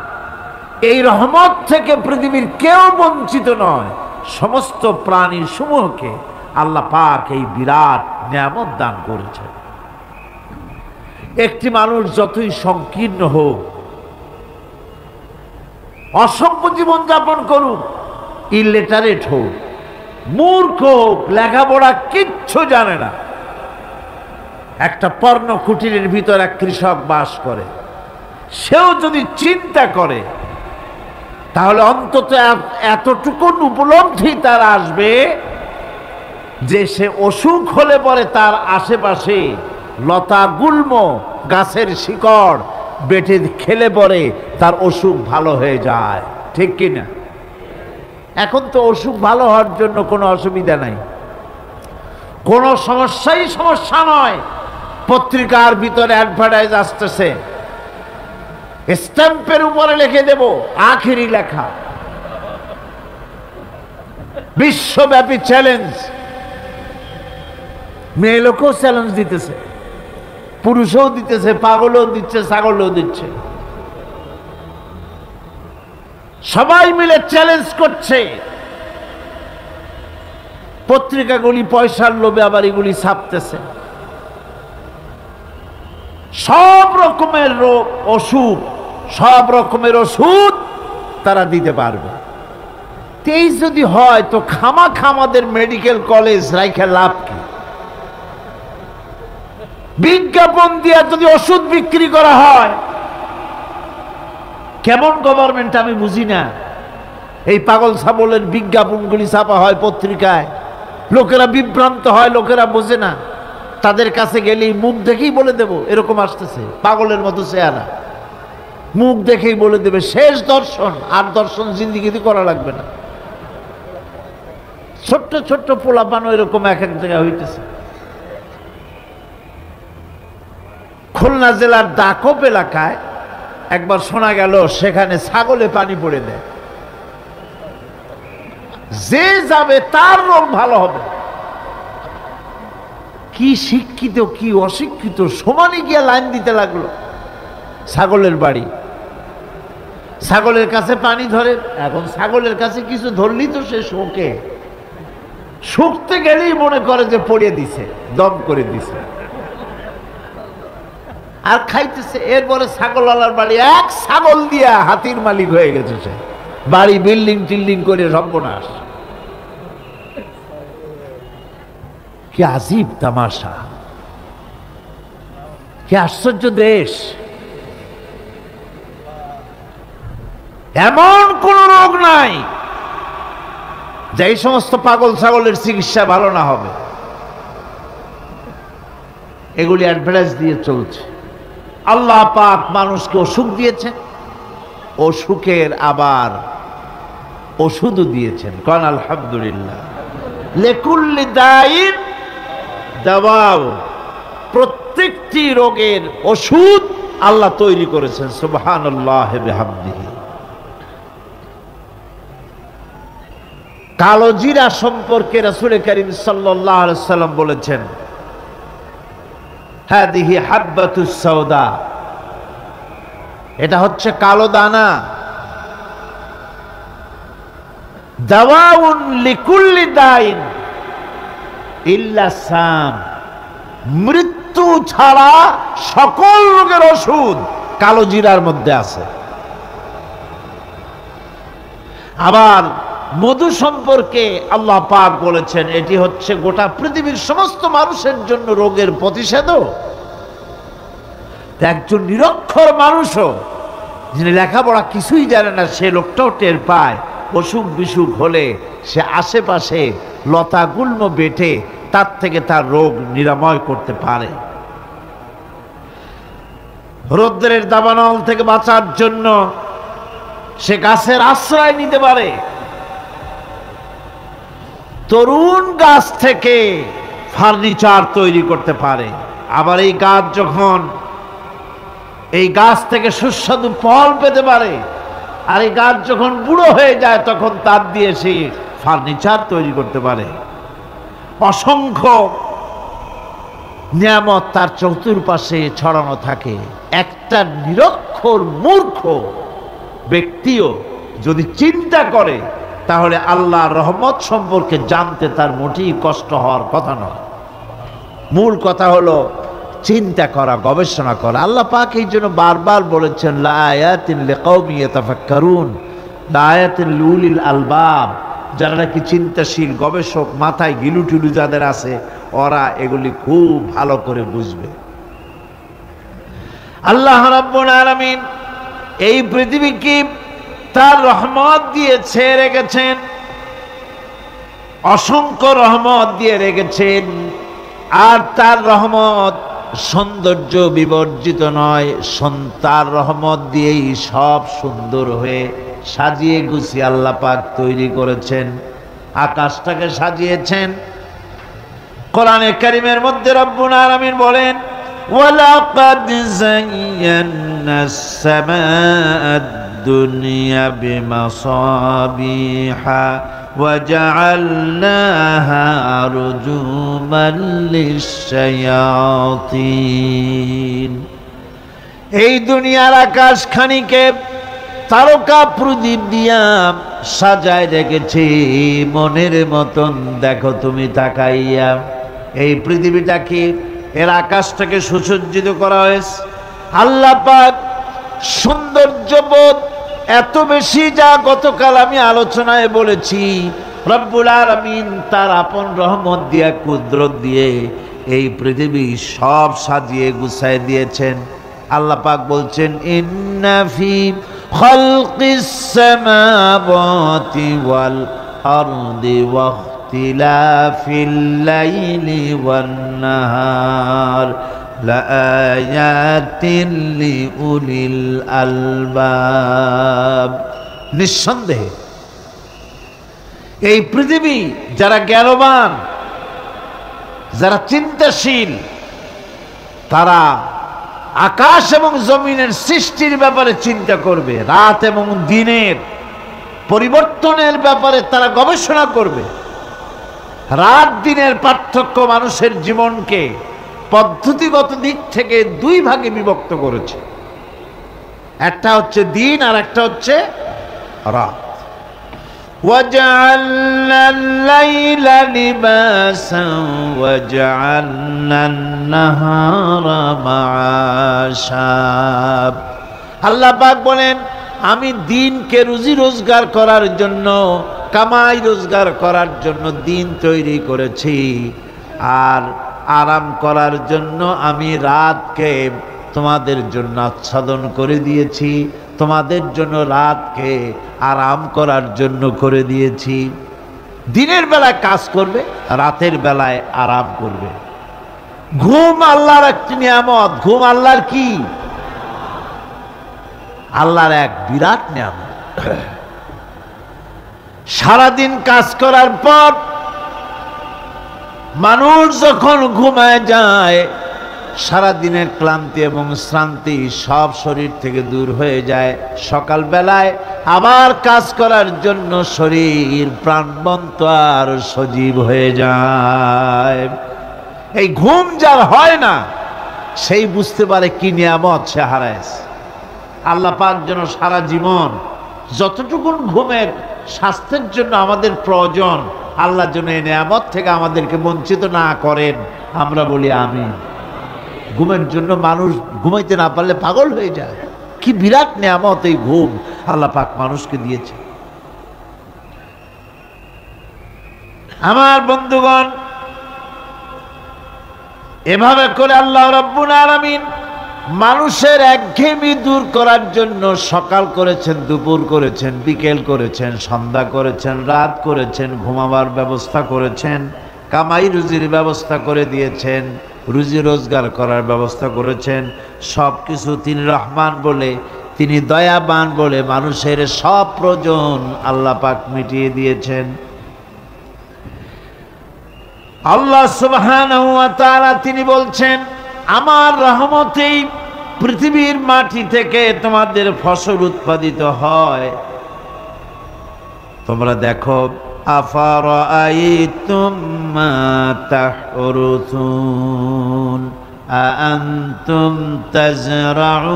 এই রহমত থেকে পৃথিবীর কেউ বঞ্চিত নয়। সমস্ত প্রাণী সমূহকে আল্লাহ পাক এই বিরাট নিয়ামত দান করেছেন। একটি মানুষ যতই সংকীর্ণ হোক, অসভ্য জীবনযাপন করুক, ইলিটারেট হোক, মূর্খ হোক, লেখাপড়া কিচ্ছু জানে না, একটা পর্ণ কুটিরের ভিতর এক কৃষক বাস করে, সেও যদি চিন্তা করে তাহলে অন্তত এতটুকু উপলব্ধি তার আসবে যে সে অসুখ হলে পরে তার আশেপাশে লতা গুল্ম গাছের শিকড় বেটে খেলে পরে তার অসুখ ভালো হয়ে যায়, ঠিক কিনা? এখন তো অসুখ ভালো হওয়ার জন্য কোনো অসুবিধা নাই, কোনো সমস্যাই সমস্যা নয়। পত্রিকার ভিতরে অ্যাডভার্টাইজ আসতেছে, স্ট্যাম্পের উপরে লিখে দেব আখেরি লেখা, বিশ্বব্যাপী চ্যালেঞ্জ। মেয়ে লোকও চ্যালেঞ্জ দিতেছে, পুরুষও দিতেছে, পাগলও দিচ্ছে, ছাগলও দিচ্ছে, সবাই মিলে চ্যালেঞ্জ করছে। পত্রিকাগুলি পয়সার লোভে আবার এগুলি ছাপতেছে। সব রকমের রোগ, অসুখ, সব রকমের ওষুধ তারা দিতে পারবে। তেই যদি হয় তো খামাখা আমাদের মেডিকেল কলেজ রাইখা লাভ কি? বিজ্ঞাপন দিয়ে যদি ওষুধ বিক্রি করা হয়, কেমন গভর্নমেন্ট আমি বুঝি না। এই পাগল ছাগলের বিজ্ঞাপনগুলি ছাপা হয় পত্রিকায়, লোকেরা বিভ্রান্ত হয়, লোকেরা বোঝে না। তাদের কাছে গেলেই মুখ দেখেই বলে দেব এরকম আসতেছে, পাগলের মতো চেহারা, মুখ দেখেই বলে দেবে শেষ দর্শন, আর দর্শন জিন্দিগিতে করা লাগবে না। ছোট্ট ছোট্ট পোলাপানো এরকম এক এক জায়গায় হইতেছে। খুলনা জেলার দাকপ এলাকায় একবার শোনা গেল সেখানে ছাগলে পানি পড়ে দেয়, যে যাবে তার রোগ ভালো হবে। কি শিক্ষিত কি অশিক্ষিত সমানে গিয়া লাইন দিতে লাগলো। ছাগলের বাড়ি, ছাগলের কাছে পানি ধরে। এখন ছাগলের কাছে কিছু ধরলি তো সে শোকে, শুকতে গেলেই মনে করে যে পড়িয়ে দিছে, দম করে দিছে, আর খাইতেছে। এরপরে ছাগলওয়ালার বাড়ি এক ছাগল দিয়া হাতির মালিক হয়ে গেছে সে, বাড়ি বিল্ডিং টিল্ডিং করে সর্বনাশ। কি আজীব তামাশা, কি আশ্চর্য দেশ। এমন কোন রোগ নাই যে এই সমস্ত পাগল ছাগলের চিকিৎসা ভালো না হবে। এগুলি অ্যাডভার্টাইজ দিয়ে চলছে। আল্লাহ পাক মানুষকে অসুখ দিয়েছেন, অসুখের আবার ওষুধও দিয়েছেন। কারণ আলহামদুলিল্লাহ লিকুল্লি দাইন দাওয়াও, প্রত্যেকটি রোগের ওষুধ আল্লাহ তৈরি করেছেন। সুবহানাল্লাহি বিহামদিহি। কালো জিরা সম্পর্কে রাসূল করিম সাল্লাল্লাহু আলাইহি ওয়াসাল্লাম বলেছেন, হাদিহি হাব্বাতুস সাওদা, এটা হচ্ছে কালো দানা। দাওয়াউন লিকুল্লি দাইন ইল্লা সাম, মৃত্যু ছাড়া সকল রোগের ওষুধ কালো জিরার মধ্যে আছে। আবার মধু সম্পর্কে আল্লাহ পাক বলেছেন এটি হচ্ছে গোটা পৃথিবীর সমস্ত মানুষের জন্য রোগের প্রতিষেধক। একজন নিরক্ষর মানুষও, যিনি লেখাপড়া কিছুই জানে না, সে লোকটাও টের পায় অসুখ বিসুখ হলে সে আশেপাশে লতা গুল্ম বেটে তার থেকে তার রোগ নিরাময় করতে পারে। রৌদ্রের দাবানল থেকে বাঁচার জন্য সে গাছের আশ্রয় নিতে পারে। তরুণ গাছ থেকে ফার্নিচার তৈরি করতে পারে। আবার এই গাছ যখন এই গাছ থেকে সুস্বাদু ফল পেতে পারে, আর এই গাছ যখন বুড়ো হয়ে যায় তখন তার দিয়ে সে ফার্নিচার তৈরি করতে পারে। অসংখ্য নিয়ামত তার চতুর্পাশে ছড়ানো থাকে। একটা নিরক্ষর মূর্খ ব্যক্তিও যদি চিন্তা করে তাহলে আল্লাহর রহমত সম্পর্কে জানতে তার মোটেই কষ্ট হওয়ার কথা নয়। মূল কথা হলো চিন্তা করা, গবেষণা করা। আল্লাহ পাক এই জন্য বারবার বলেছেন লা আয়াতিন লিকাউমি ইয়াতাফাক্কারুন, লা আয়াতিন লিউলিল আলবাব, যারা নাকি চিন্তাশীল, গবেষক, মাথায় গিলুটিলু যাদের আছে, ওরা এগুলি খুব ভালো করে বুঝবে। আল্লাহ রাব্বুল আলামিন এই পৃথিবীকে তার রহমত দিয়ে ছেড়ে রেখেছেন, অসংখ্য রহমত দিয়ে রেখেছেন। আর তার রহমত সৌন্দর্য বিবর্জিত নয়, তার রহমত দিয়েই সব সুন্দর হয়ে সাজিয়ে গুছিয়ে আল্লাহ পাক তৈরি করেছেন। আকাশটাকে সাজিয়েছেন। কোরআনে কারীমের মধ্যে রব্বুল আলামিন বলেন ওয়ালাকাদ যায়্যানাস সামাআদ দুনিয়া বিমাসাবিহা وجعلناها رجوما للشياطين। এই দুনিয়ার আকাশখানিকে তারকা প্রদীপ দিয়া সাজায় রেখেছি মনের মতন। দেখো তুমি তাকাইয়া, এই পৃথিবীটাকে, এর আকাশটাকে সুসজ্জিত করা হয়েছে। আল্লাহ পাক সৌন্দর্যবোধ এত বেশি, যা গতকাল আমি আলোচনায় বলেছি, রব্বুল আলামিন তার আপন রহমত দিয়া, কুদরত দিয়ে এই পৃথিবী সব সাজিয়ে গুছায় দিয়েছেন। আল্লাহ পাক বলছেন ইন্না ফি খালকিস সামাওয়াতি ওয়াল আরদি ওয়া ইখতিলাফিল লাইলি ওয়ান নাহার লাআয়াতিন লিউলিল আলবাব। নিঃসন্দেহে এই পৃথিবী যারা জ্ঞানবান, যারা চিন্তাশীল, তারা আকাশ এবং জমিনের সৃষ্টির ব্যাপারে চিন্তা করবে, রাত এবং দিনের পরিবর্তনের ব্যাপারে তারা গবেষণা করবে। রাত দিনের পার্থক্য মানুষের জীবনকে পদ্ধতিগত দিক থেকে দুই ভাগে বিভক্ত করেছে। একটা হচ্ছে দিন আর একটা হচ্ছে রাত। وَجَعَلْنَا اللَّيْلَ لِبَاسًا وَجَعَلْنَا النَّهَارَ مَعَاشًا। আল্লাহ পাক বলেন আমি দিনকে রুজি রোজগার করার জন্য, কামাই রোজগার করার জন্য দিন তৈরি করেছি, আর আরাম করার জন্য আমি রাতকে তোমাদের জন্য আচ্ছাদন করে দিয়েছি, তোমাদের জন্য রাতকে আরাম করার জন্য করে দিয়েছি। দিনের বেলায় কাজ করবে, রাতের বেলায় আরাম করবে। ঘুম আল্লাহর একটি নিয়ামত। ঘুম আল্লাহর কি? আল্লাহর এক বিরাট নিয়ামত। সারাদিন কাজ করার পর মানুষ যখন ঘুমায় যায়, সারা দিনের ক্লান্তি এবং শ্রান্তি সব শরীর থেকে দূর হয়ে যায়। সকাল বেলায় আবার কাজ করার জন্য শরীর প্রাণবন্ত আর সজীব হয়ে যায়। এই ঘুম যার হয় না, সেই বুঝতে পারে কি নিয়ামত সে হারায়। আল্লাহ পাক যেন সারা জীবন যতটুকু ঘুমের স্বাস্থ্যের জন্য আমাদের প্রয়োজন, আল্লাহ যেন এই নিয়ামত থেকে আমাদেরকে বঞ্চিত না করেন। আমরা বলি আমিন। ঘুমের জন্য মানুষ ঘুমাইতে না পারলে পাগল হয়ে যায়। কি বিরাট নিয়ামত এই ঘুম আল্লাহ পাক মানুষকে দিয়েছে। আমার বন্ধুগণ, এভাবে করে আল্লাহ রাব্বুল আলামিন মানুষের একঘেয়েমি দূর করার জন্য সকাল করেছেন, দুপুর করেছেন, বিকেল করেছেন, সন্ধ্যা করেছেন, রাত করেছেন, ঘুমাবার ব্যবস্থা করেছেন, কামাই রুজির ব্যবস্থা করে দিয়েছেন, রুজি রোজগার করার ব্যবস্থা করেছেন। সব কিছু তিনি রহমান বলে, তিনি দয়াবান বলে মানুষের সব প্রয়োজন আল্লাহ পাক মিটিয়ে দিয়েছেন। আল্লাহ সুবহানাহু ওয়া তাআলা তিনি বলছেন আমার রহমতেই পৃথিবীর মাটি থেকে তোমাদের ফসল উৎপাদিত হয়। তোমরা দেখো আফারাআইতুম মা তাহরুসুন আআনতুম তাজরাউনাহু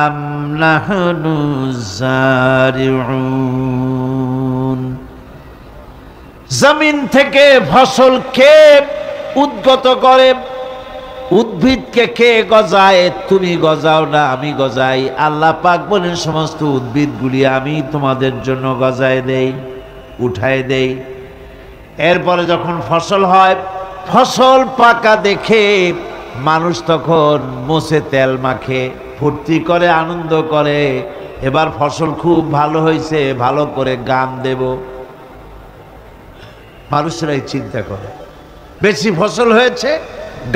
আম নাহনুজ জারিউন। জমিন থেকে ফসল কে উদ্গত করে। উদ্ভিদকে কে গজায়? তুমি গজাও না, আমি গজাই। আল্লাহ পাক বলেন সমস্ত উদ্ভিদগুলি আমি তোমাদের জন্য গজায় দেই, উঠায় দেই। এরপরে যখন ফসল হয়, ফসল পাকা দেখে মানুষ তখন মোষে তেল মাখে, ফুর্তি করে, আনন্দ করে। এবার ফসল খুব ভালো হয়েছে, ভালো করে গান দেব। মানুষরাই চিন্তা করে বেশি ফসল হয়েছে,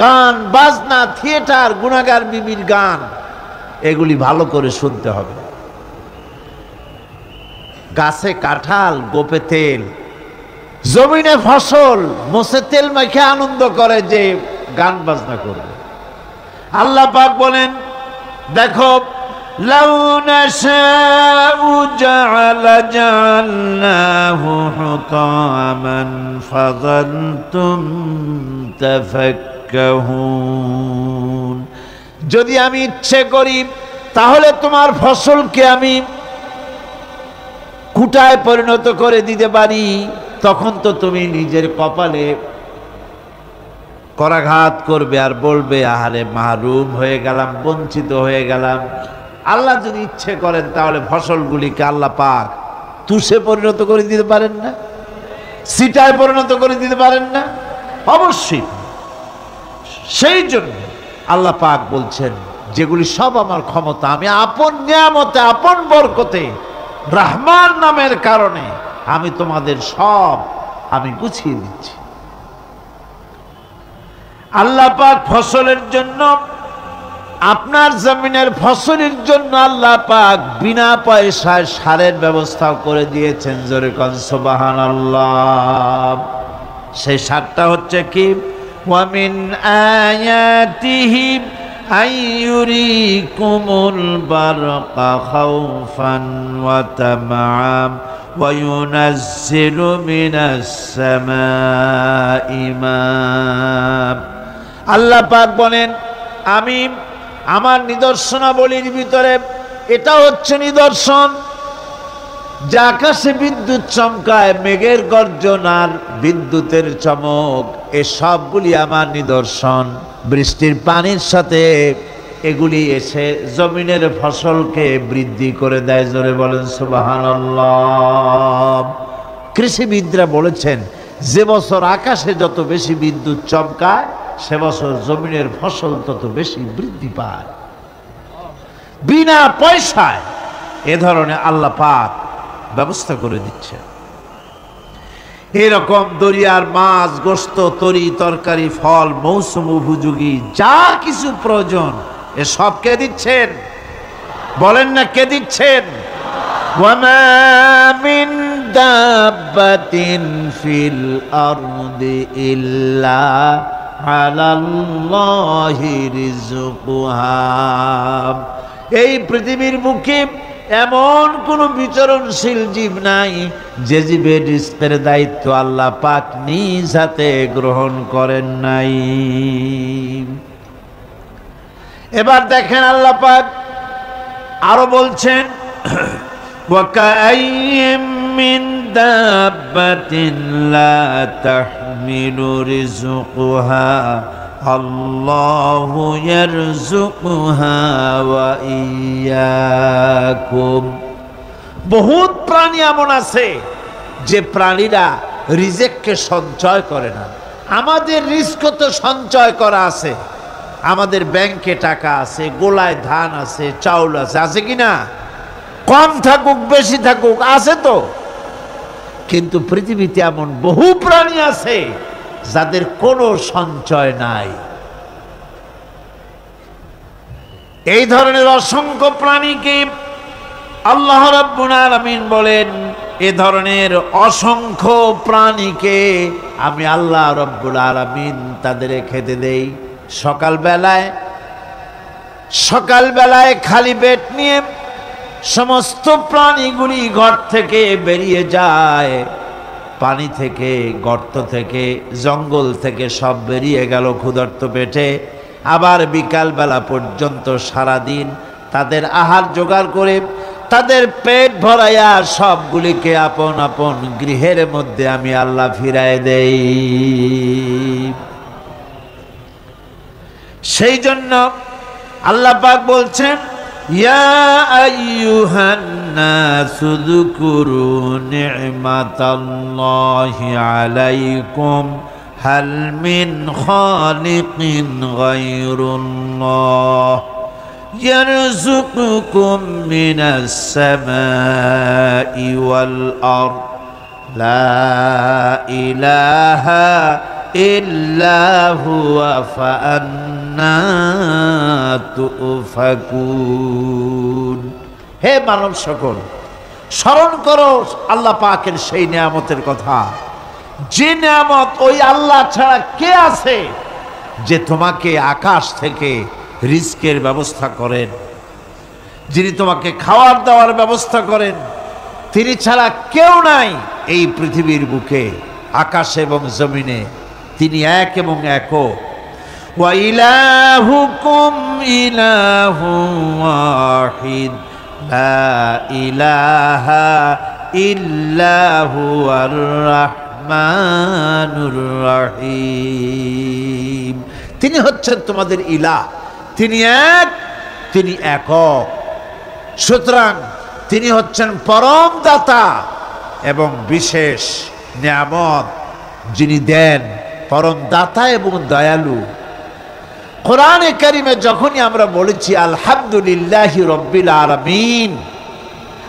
গান বাজনা, থিয়েটার, গুনাগার বিবির গান, এগুলি ভালো করে শুনতে হবে। গাছে কাঁঠাল, গোপে তেল, জমিনে ফসল, মোষে তেল মাখে আনন্দ করে যে গান বাজনা করবে। আল্লাহ পাক বলেন দেখো, লাউ নাশাউ জাআলনাহু হুতামান ফাযালতুম তাফাক্কাহুন। যদি আমি ইচ্ছে করি তাহলে তোমার ফসলকে আমি কুটায় পরিণত করে দিতে পারি, তখন তো তুমি নিজের কপালে করাঘাত করবে আর বলবে আহারে মাহরুম হয়ে গেলাম, বঞ্চিত হয়ে গেলাম। আল্লাহ যদি ইচ্ছে করেন তাহলে ফসলগুলিকে আল্লাহ পাক তুষে পরিণত করে দিতে পারেন না? সিটায় পরিণত করে দিতে পারেন না? অবশ্যই। সেই জন্য আল্লাহ পাক বলছেন যেগুলি সব আমার ক্ষমতা, আমি আপন নিয়ামতে, আপন বরকতে, রহমান নামের কারণে আমি তোমাদের সব আমি গুছিয়ে দিচ্ছি। আল্লাহ পাক ফসলের জন্য, আপনার জমিনের ফসলের জন্য আল্লাহ পাক বিনা পয়সায় সারের ব্যবস্থাও করে দিয়েছেন। জোরে কোন সুবহানাল্লাহ। সেই সারটা হচ্ছে কি? ওয়া মিন আয়াতিহি আইয়ুরিকুমুল বারকা খাউফান ওয়া তামাআম ওয়া ইউনাজ্জিলু মিনাস সামাই মা। আল্লাহ পাক বলেন আমি আমার নিদর্শনাবলীর ভিতরে এটা হচ্ছে নিদর্শন যে আকাশে বিদ্যুৎ চমকায়, মেঘের গর্জন আর বিদ্যুতের চমক, এ সবগুলি আমার নিদর্শন। বৃষ্টির পানির সাথে এগুলি এসে জমিনের ফসলকে বৃদ্ধি করে দেয়। জোরে বলেন সুবহানাল্লাহ। কৃষিবিদরা বলেছেন যে বছর আকাশে যত বেশি বিদ্যুৎ চমকায় সে বছর জমিনের ফসল তত বেশি বৃদ্ধি পায়। বিনা পয়সায় এ ধরনের আল্লাহ পাক ব্যবস্থা করে দিচ্ছে। এরকম দরিয়ার মাছ, গোশত, তরি তরকারি, ফল, মৌসুম উপযোগী যা কিছু প্রয়োজন এ সব কে দিচ্ছেন? বলেন না কে দিচ্ছেন? ওয়ামা মিন দাব্বাতিন ফিল আরদি ইল্লা আলাল্লাহি রিজকুহা। এই পৃথিবীর বুকে এমন কোন বিচরণশীল জীব নাই যে জীবের রিজকের দায়িত্ব আল্লাহ পাক নিজ হাতে গ্রহণ করেন নাই। এবার দেখেন আল্লাহ পাক আরো বলছেন ওয়াকাইয়্যিম মিন দাব্বাতিন লা তাহমিলু রিজকুহা আল্লাহু ইয়ারযুকুহা ওয়া ইয়্যাকুম। বহুত প্রাণী এমন আছে যে প্রাণীরা রিজেককে সঞ্চয় করে না। আমাদের রিজক তো সঞ্চয় করা আছে, আমাদের ব্যাংকে টাকা আছে, গোলায় ধান আছে, চাউল আছে, আছে কিনা? কম থাকুক বেশি থাকুক আছে তো। কিন্তু পৃথিবীতে এমন বহু প্রাণী আছে যাদের কোনো সঞ্চয় নাই। এই ধরনের অসংখ্য প্রাণীকে আল্লাহ রাব্বুল আলামিন বলেন, এ ধরনের অসংখ্য প্রাণীকে আমি আল্লাহ রাব্বুল আলামিন তাদের খেতে দেই। সকালবেলায় খালি পেট নিয়ে সমস্ত প্রাণীগুলি ঘর থেকে বেরিয়ে যায়, পানি থেকে, গর্ত থেকে, জঙ্গল থেকে সব বেরিয়ে গেল ক্ষুধার্ত পেটে। আবার বিকালবেলা পর্যন্ত সারাদিন তাদের আহার জোগাড় করে তাদের পেট ভরাইয়া সবগুলিকে আপন আপন গৃহের মধ্যে আমি আল্লাহ ফিরায় দেই। সেই জন্য আল্লাহ পাক বলছেন, ইয়া আইয়ুহান নাসু যকুরু নি'মাতাল্লাহি আলাইকুম হাল মিন খালিকিন গায়রুল্লাহ ইয়ারযুকুকুম মিনাস সামাই ওয়াল আরদ লা ইলাহা ইল্লা হুয়া ফাআন্না তুফাকুন। হে মানব সকল, স্মরণ করো আল্লাহ পাকের সেই নিয়ামতের কথা, যে নিয়ামত ওই আল্লাহ ছাড়া কে আছে যে তোমাকে আকাশ থেকে রিজকের ব্যবস্থা করেন, যিনি তোমাকে খাওয়ার দাওয়ার ব্যবস্থা করেন, তিনি ছাড়া কেউ নাই এই পৃথিবীর বুকে, আকাশে এবং জমিনে। তিনি এক এবং একক। ওয়া ইলাহুকুম ইলাহুন ওয়াহিদ লা ইলাহা ইল্লা হুয়ার রাহমানুর রহিম। তিনি হচ্ছেন তোমাদের ইলাহ, তিনি এক, তিনি একক। সুতরাং তিনি হচ্ছেন পরম দাতা এবং বিশেষ নিয়ামত যিনি দেন, পরম দাতা এবং দয়ালু। কোরআনে কারিমে যখনই আমরা বলেছি আলহামদুলিল্লাহি রাব্বিল আলামিন,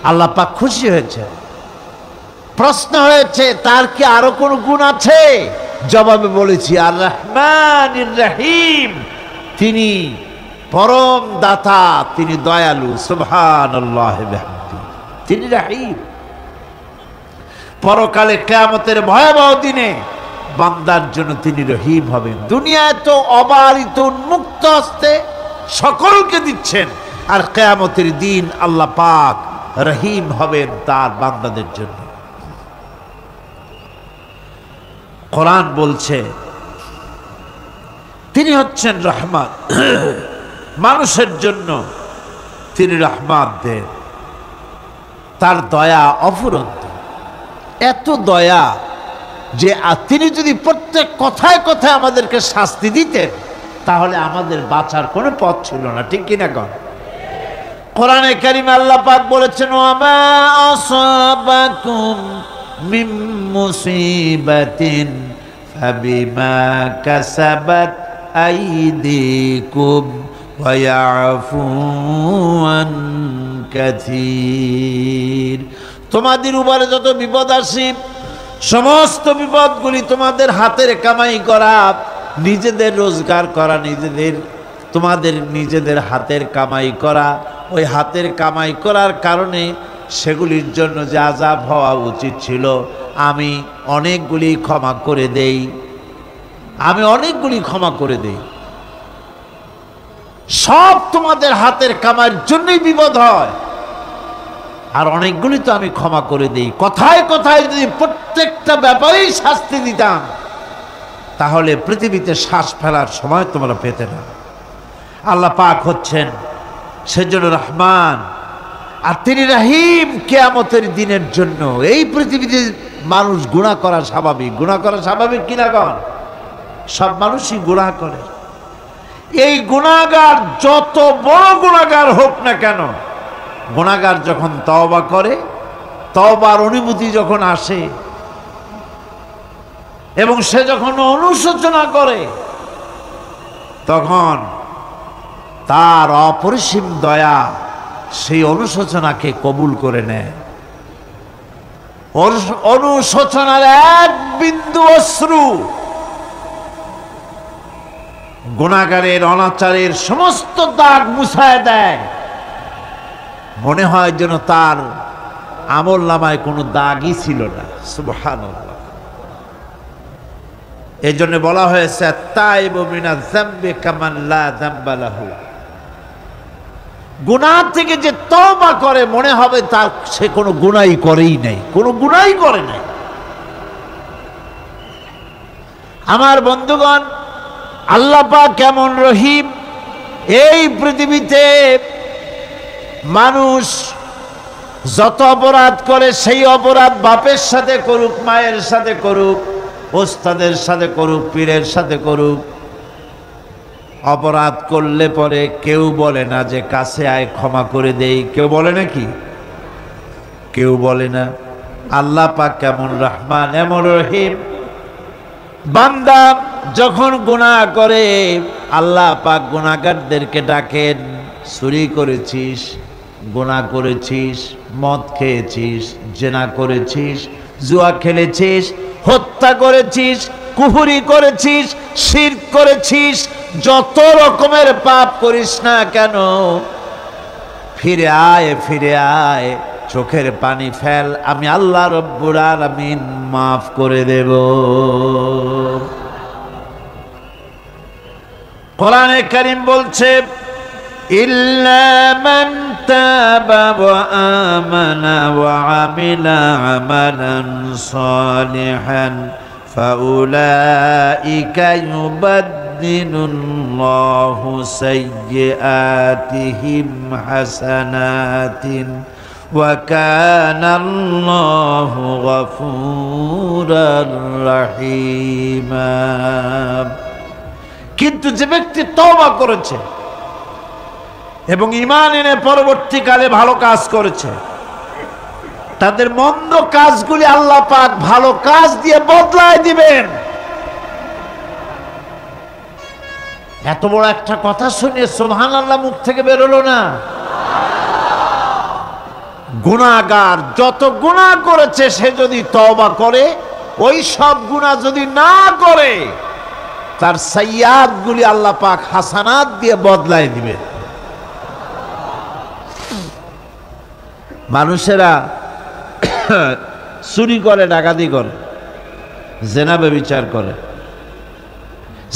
আল্লাহ পাক খুশি হয়েছে। প্রশ্ন হয়েছে তার কি আরো কোনো গুণ আছে? জবাবে বলেছি আর রহমানির রহিম, তিনি পরম দাতা, তিনি দয়ালু। সুবহানাল্লাহ বিহামদি, তিনি রহিম। পরকালে কিয়ামতের ভয়াবহ দিনে বান্দার জন্য তিনি রহিম হবেন। দুনিয়ায় তো অবারিত উন্মুক্ত হস্তে সকলকে দিচ্ছেন, আর কিয়ামতের দিন আল্লাহ পাক রহিম হবেন তার বান্দাদের জন্য। কোরআন বলছে তিনি হচ্ছেন রহমান, মানুষের জন্য তিনি রহমান দেন। তার দয়া অফুরন্ত, এত দয়া যে তিনি যদি প্রত্যেক কথায় কথায় আমাদেরকে শাস্তি দিতেন তাহলে আমাদের বাঁচার কোনো পথ ছিল না, ঠিক কিনা কন? কোরআনে কারিমে আল্লাহ পাক বলেছেন, ওয়ামা আসাবাকুম মিন মুসিবাতিন ফাবিমা কাসাবাত আইদিকুম ওয়া ইয়াফু আন কাসীর। তোমাদের উপরে যত বিপদ আসে, সমস্ত বিপদগুলি তোমাদের হাতের কামাই করা, নিজেদের রোজগার করা, তোমাদের নিজেদের হাতের কামাই করা। ওই হাতের কামাই করার কারণে সেগুলির জন্য যে আযাব হওয়া উচিত ছিল, আমি অনেকগুলি ক্ষমা করে দেই, সব তোমাদের হাতের কামাইয়ের জন্যই বিপদ হয়, আর অনেকগুলি তো আমি ক্ষমা করে দেই। কথায় কথায় যদি প্রত্যেকটা ব্যাপারেই শাস্তি দিতাম তাহলে পৃথিবীতে শ্বাস ফেলার সময় তোমরা পেতে না। আল্লাহ পাক হচ্ছেন সেজন্য রহমান, আর তিনি রহিম। কিয়ামতের দিনের জন্য এই পৃথিবীতে মানুষ গুনাহ করা স্বাভাবিক কিনা কন? সব মানুষই গুনাহ করে। এই গুনাহগার যত বড় গুনাহগার হোক না কেন, গুনাহগার যখন তওবা করে, তওবার অনুমতি যখন আসে এবং সে যখন অনুশোচনা করে, তখন তার অপরিসীম দয়া সেই অনুশোচনাকে কবুল করে নেয়। অনুশোচনার এক বিন্দু অশ্রু গুনাহগারের অনাচারের সমস্ত দাগ মুছায় দেয়। মনে হয় যেন তার আমল নামায় কোনো দাগই ছিল না। সুবহানাল্লাহ। এই জন্য বলা হয়েছে তাইবু মিনাজ যামবি কামান লা যামবা লাহু। গুনাহ থেকে যে তওবা করে মনে হবে তার সে কোনো গুনাহই করেই নাই, আমার বন্ধুগণ, আল্লাহ পাক কেমন রহিম! এই পৃথিবীতে মানুষ যত অপরাধ করে, সেই অপরাধ বাপের সাথে করুক, মায়ের সাথে করুক, ওস্তাদের সাথে করুক, পীরের সাথে করুক, অপরাধ করলে পরে কেউ বলে না যে কাছে আয় ক্ষমা করে দেই, কেউ বলে নাকি? কেউ বলে না। আল্লাহ পাক কেমন রহমান এমন রহিম। বান্দা যখন গুনাহ করে আল্লাহ পাক গুনাহগারদেরকে ডাকেন, চুরি করেছিস, গুনাহ করেছিস, মদ খেয়েছিস, জেনা করেছিস, জুয়া খেলেছিস, হত্যা করেছিস, কুফরি করেছিস, শিরক করেছিস, যত রকমের পাপ করিস না কেন, ফিরে আয়, ফিরে আয়, চোখের পানি ফেল, আমি আল্লাহ রব্বুল আলামিন মাফ করে দেব। কোরআনে কারীম বলছে ইল্লা মান তাবা ওয়া আমানা ওয়া আমিলা আমালান সালিহান ফাউলাইকা ইউবাদদিলুল্লাহু সাইয়্যাতিহিম হাসানাতিন ওয়া কানাল্লাহু গফুরার রহিমা। কিন্তু যে ব্যক্তি তওবা করেছে এবং ঈমান এনে পরবর্তীকালে ভালো কাজ করেছে, তাদের মন্দ কাজগুলি আল্লাহ পাক ভালো কাজ দিয়ে বদলায় দিবেন। এত বড় একটা কথা শুনে সুবহানাল্লাহ মুখ থেকে বের হলো না? গুনাহগার যত গুনাহ করেছে সে যদি তওবা করে, ওই সব গুনাহ যদি না করে, তার সাইয়্যাতগুলি আল্লাহ পাক হাসানাত দিয়ে বদলায় দিবেন। মানুষেরা চুরি করে, ডাকাতি করে, জেনা ব্যভিচার করে,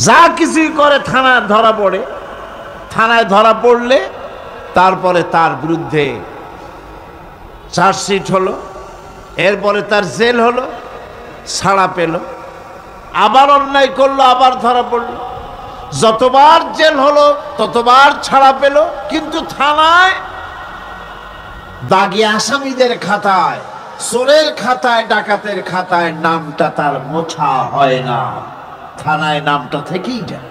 যা কিছুই করে থানায় ধরা পড়ে। থানায় ধরা পড়লে তারপরে তার বিরুদ্ধে চার্জশিট হলো, এরপরে তার জেল হলো, ছাড়া পেল, আবার অন্যায় করলো, আবার ধরা পড়লো, যতবার জেল হলো ততবার ছাড়া পেল, কিন্তু থানায় দাগি আসামিদের খাতায়, চোরের খাতায়, ডাকাতের খাতায় নামটা তার মোছা হয় না, থানায় নামটা থেকেই যায়।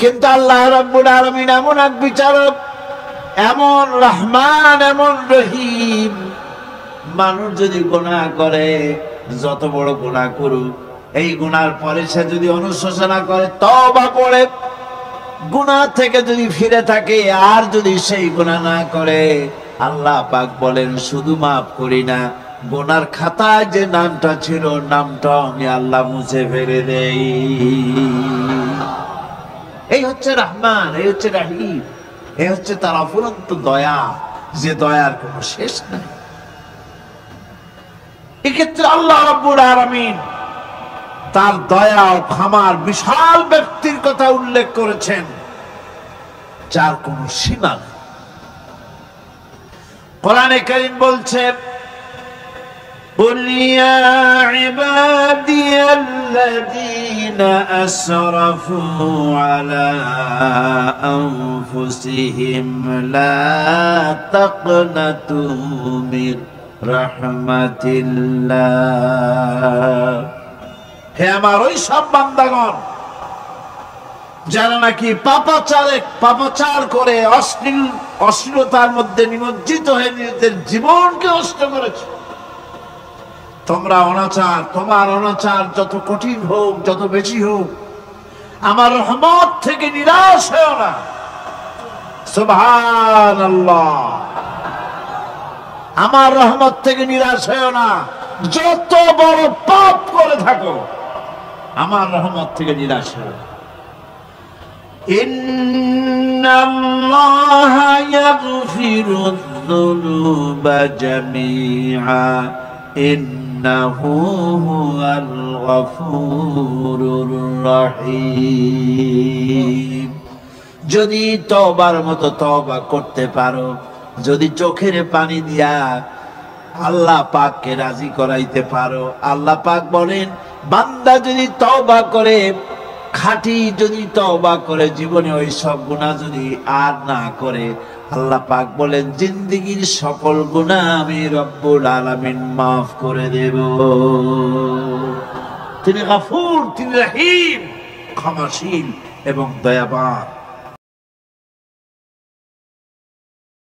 কিন্তু আল্লাহ রাব্বুল আলামিন এমন এক বিচারক, এমন রহমান, এমন রহিম, মানুষ যদি গুনাহ করে, যত বড় গুনাহ করুক, এই গুনার পরে সে যদি অনুশোচনা করে, তওবা করে, গুনাহ থেকে যদি ফিরে থাকে, আর যদি সেই গুনাহ না করে, আল্লাহ পাক বলেন শুধু মাফ করি না, গুনার খাতায় যে নামটা ছিল, নামটা আমি আল্লাহ মুছে ফেলে দেই। এই হচ্ছে রহমান, এই হচ্ছে রহিম, এই হচ্ছে তার অফুরন্ত দয়া, যে দয়ার কোনো শেষ নাই। এক্ষেত্রে আল্লাহ রাব্বুল আলামিন তার দয়া ও ক্ষমার বিশাল ব্যক্তির কথা উল্লেখ করেছেন, যার কোনো সীমা নেই। কোরআনে কারীম বলছে قل يا عبادي الذين أسرفوا على أنفسهم لا تقنطوا من رحمة الله। হে আমার ওই সব বান্দাগণ যারা নাকি পাপাচার করে অশ্লীলতার মধ্যে নিমজ্জিত হয়ে নিজেদের জীবনকে নষ্ট করেছে, তোমরা তোমার অনাচার যত কঠিন হোক, যত বেশি হোক, আমার রহমত থেকে নিরাশ হও না। সুবহানাল্লাহ, আমার রহমত থেকে নিরাশ হও না। যত বড় পাপ করে থাকো, আমার রহমত থেকে নিরাশ হও না। ইন্নাল্লাহা ইয়াগফিরুয-যুনুবা জামিআ ইন্নাহু হুয়াল গফুরুর রহিম। যদি তওবার মতো তওবা করতে পারো, যদি চোখের পানি দিয়া আল্লাহ পাককে রাজি করাইতে পারো, আল্লাহ পাক বলেন বান্দা যদি তওবা করে, খাঁটি যদি তওবা করে, জীবনে ওই সব গুনাহ যদি আর না করে, আল্লাহ পাক বলেন জিন্দেগীর সকল গুনাহ আমি রব্বুল আলামিন মাফ করে দেব। তিনি গফুর, তিনি রহিম, ক্ষমাশীল, এবং দয়াবান।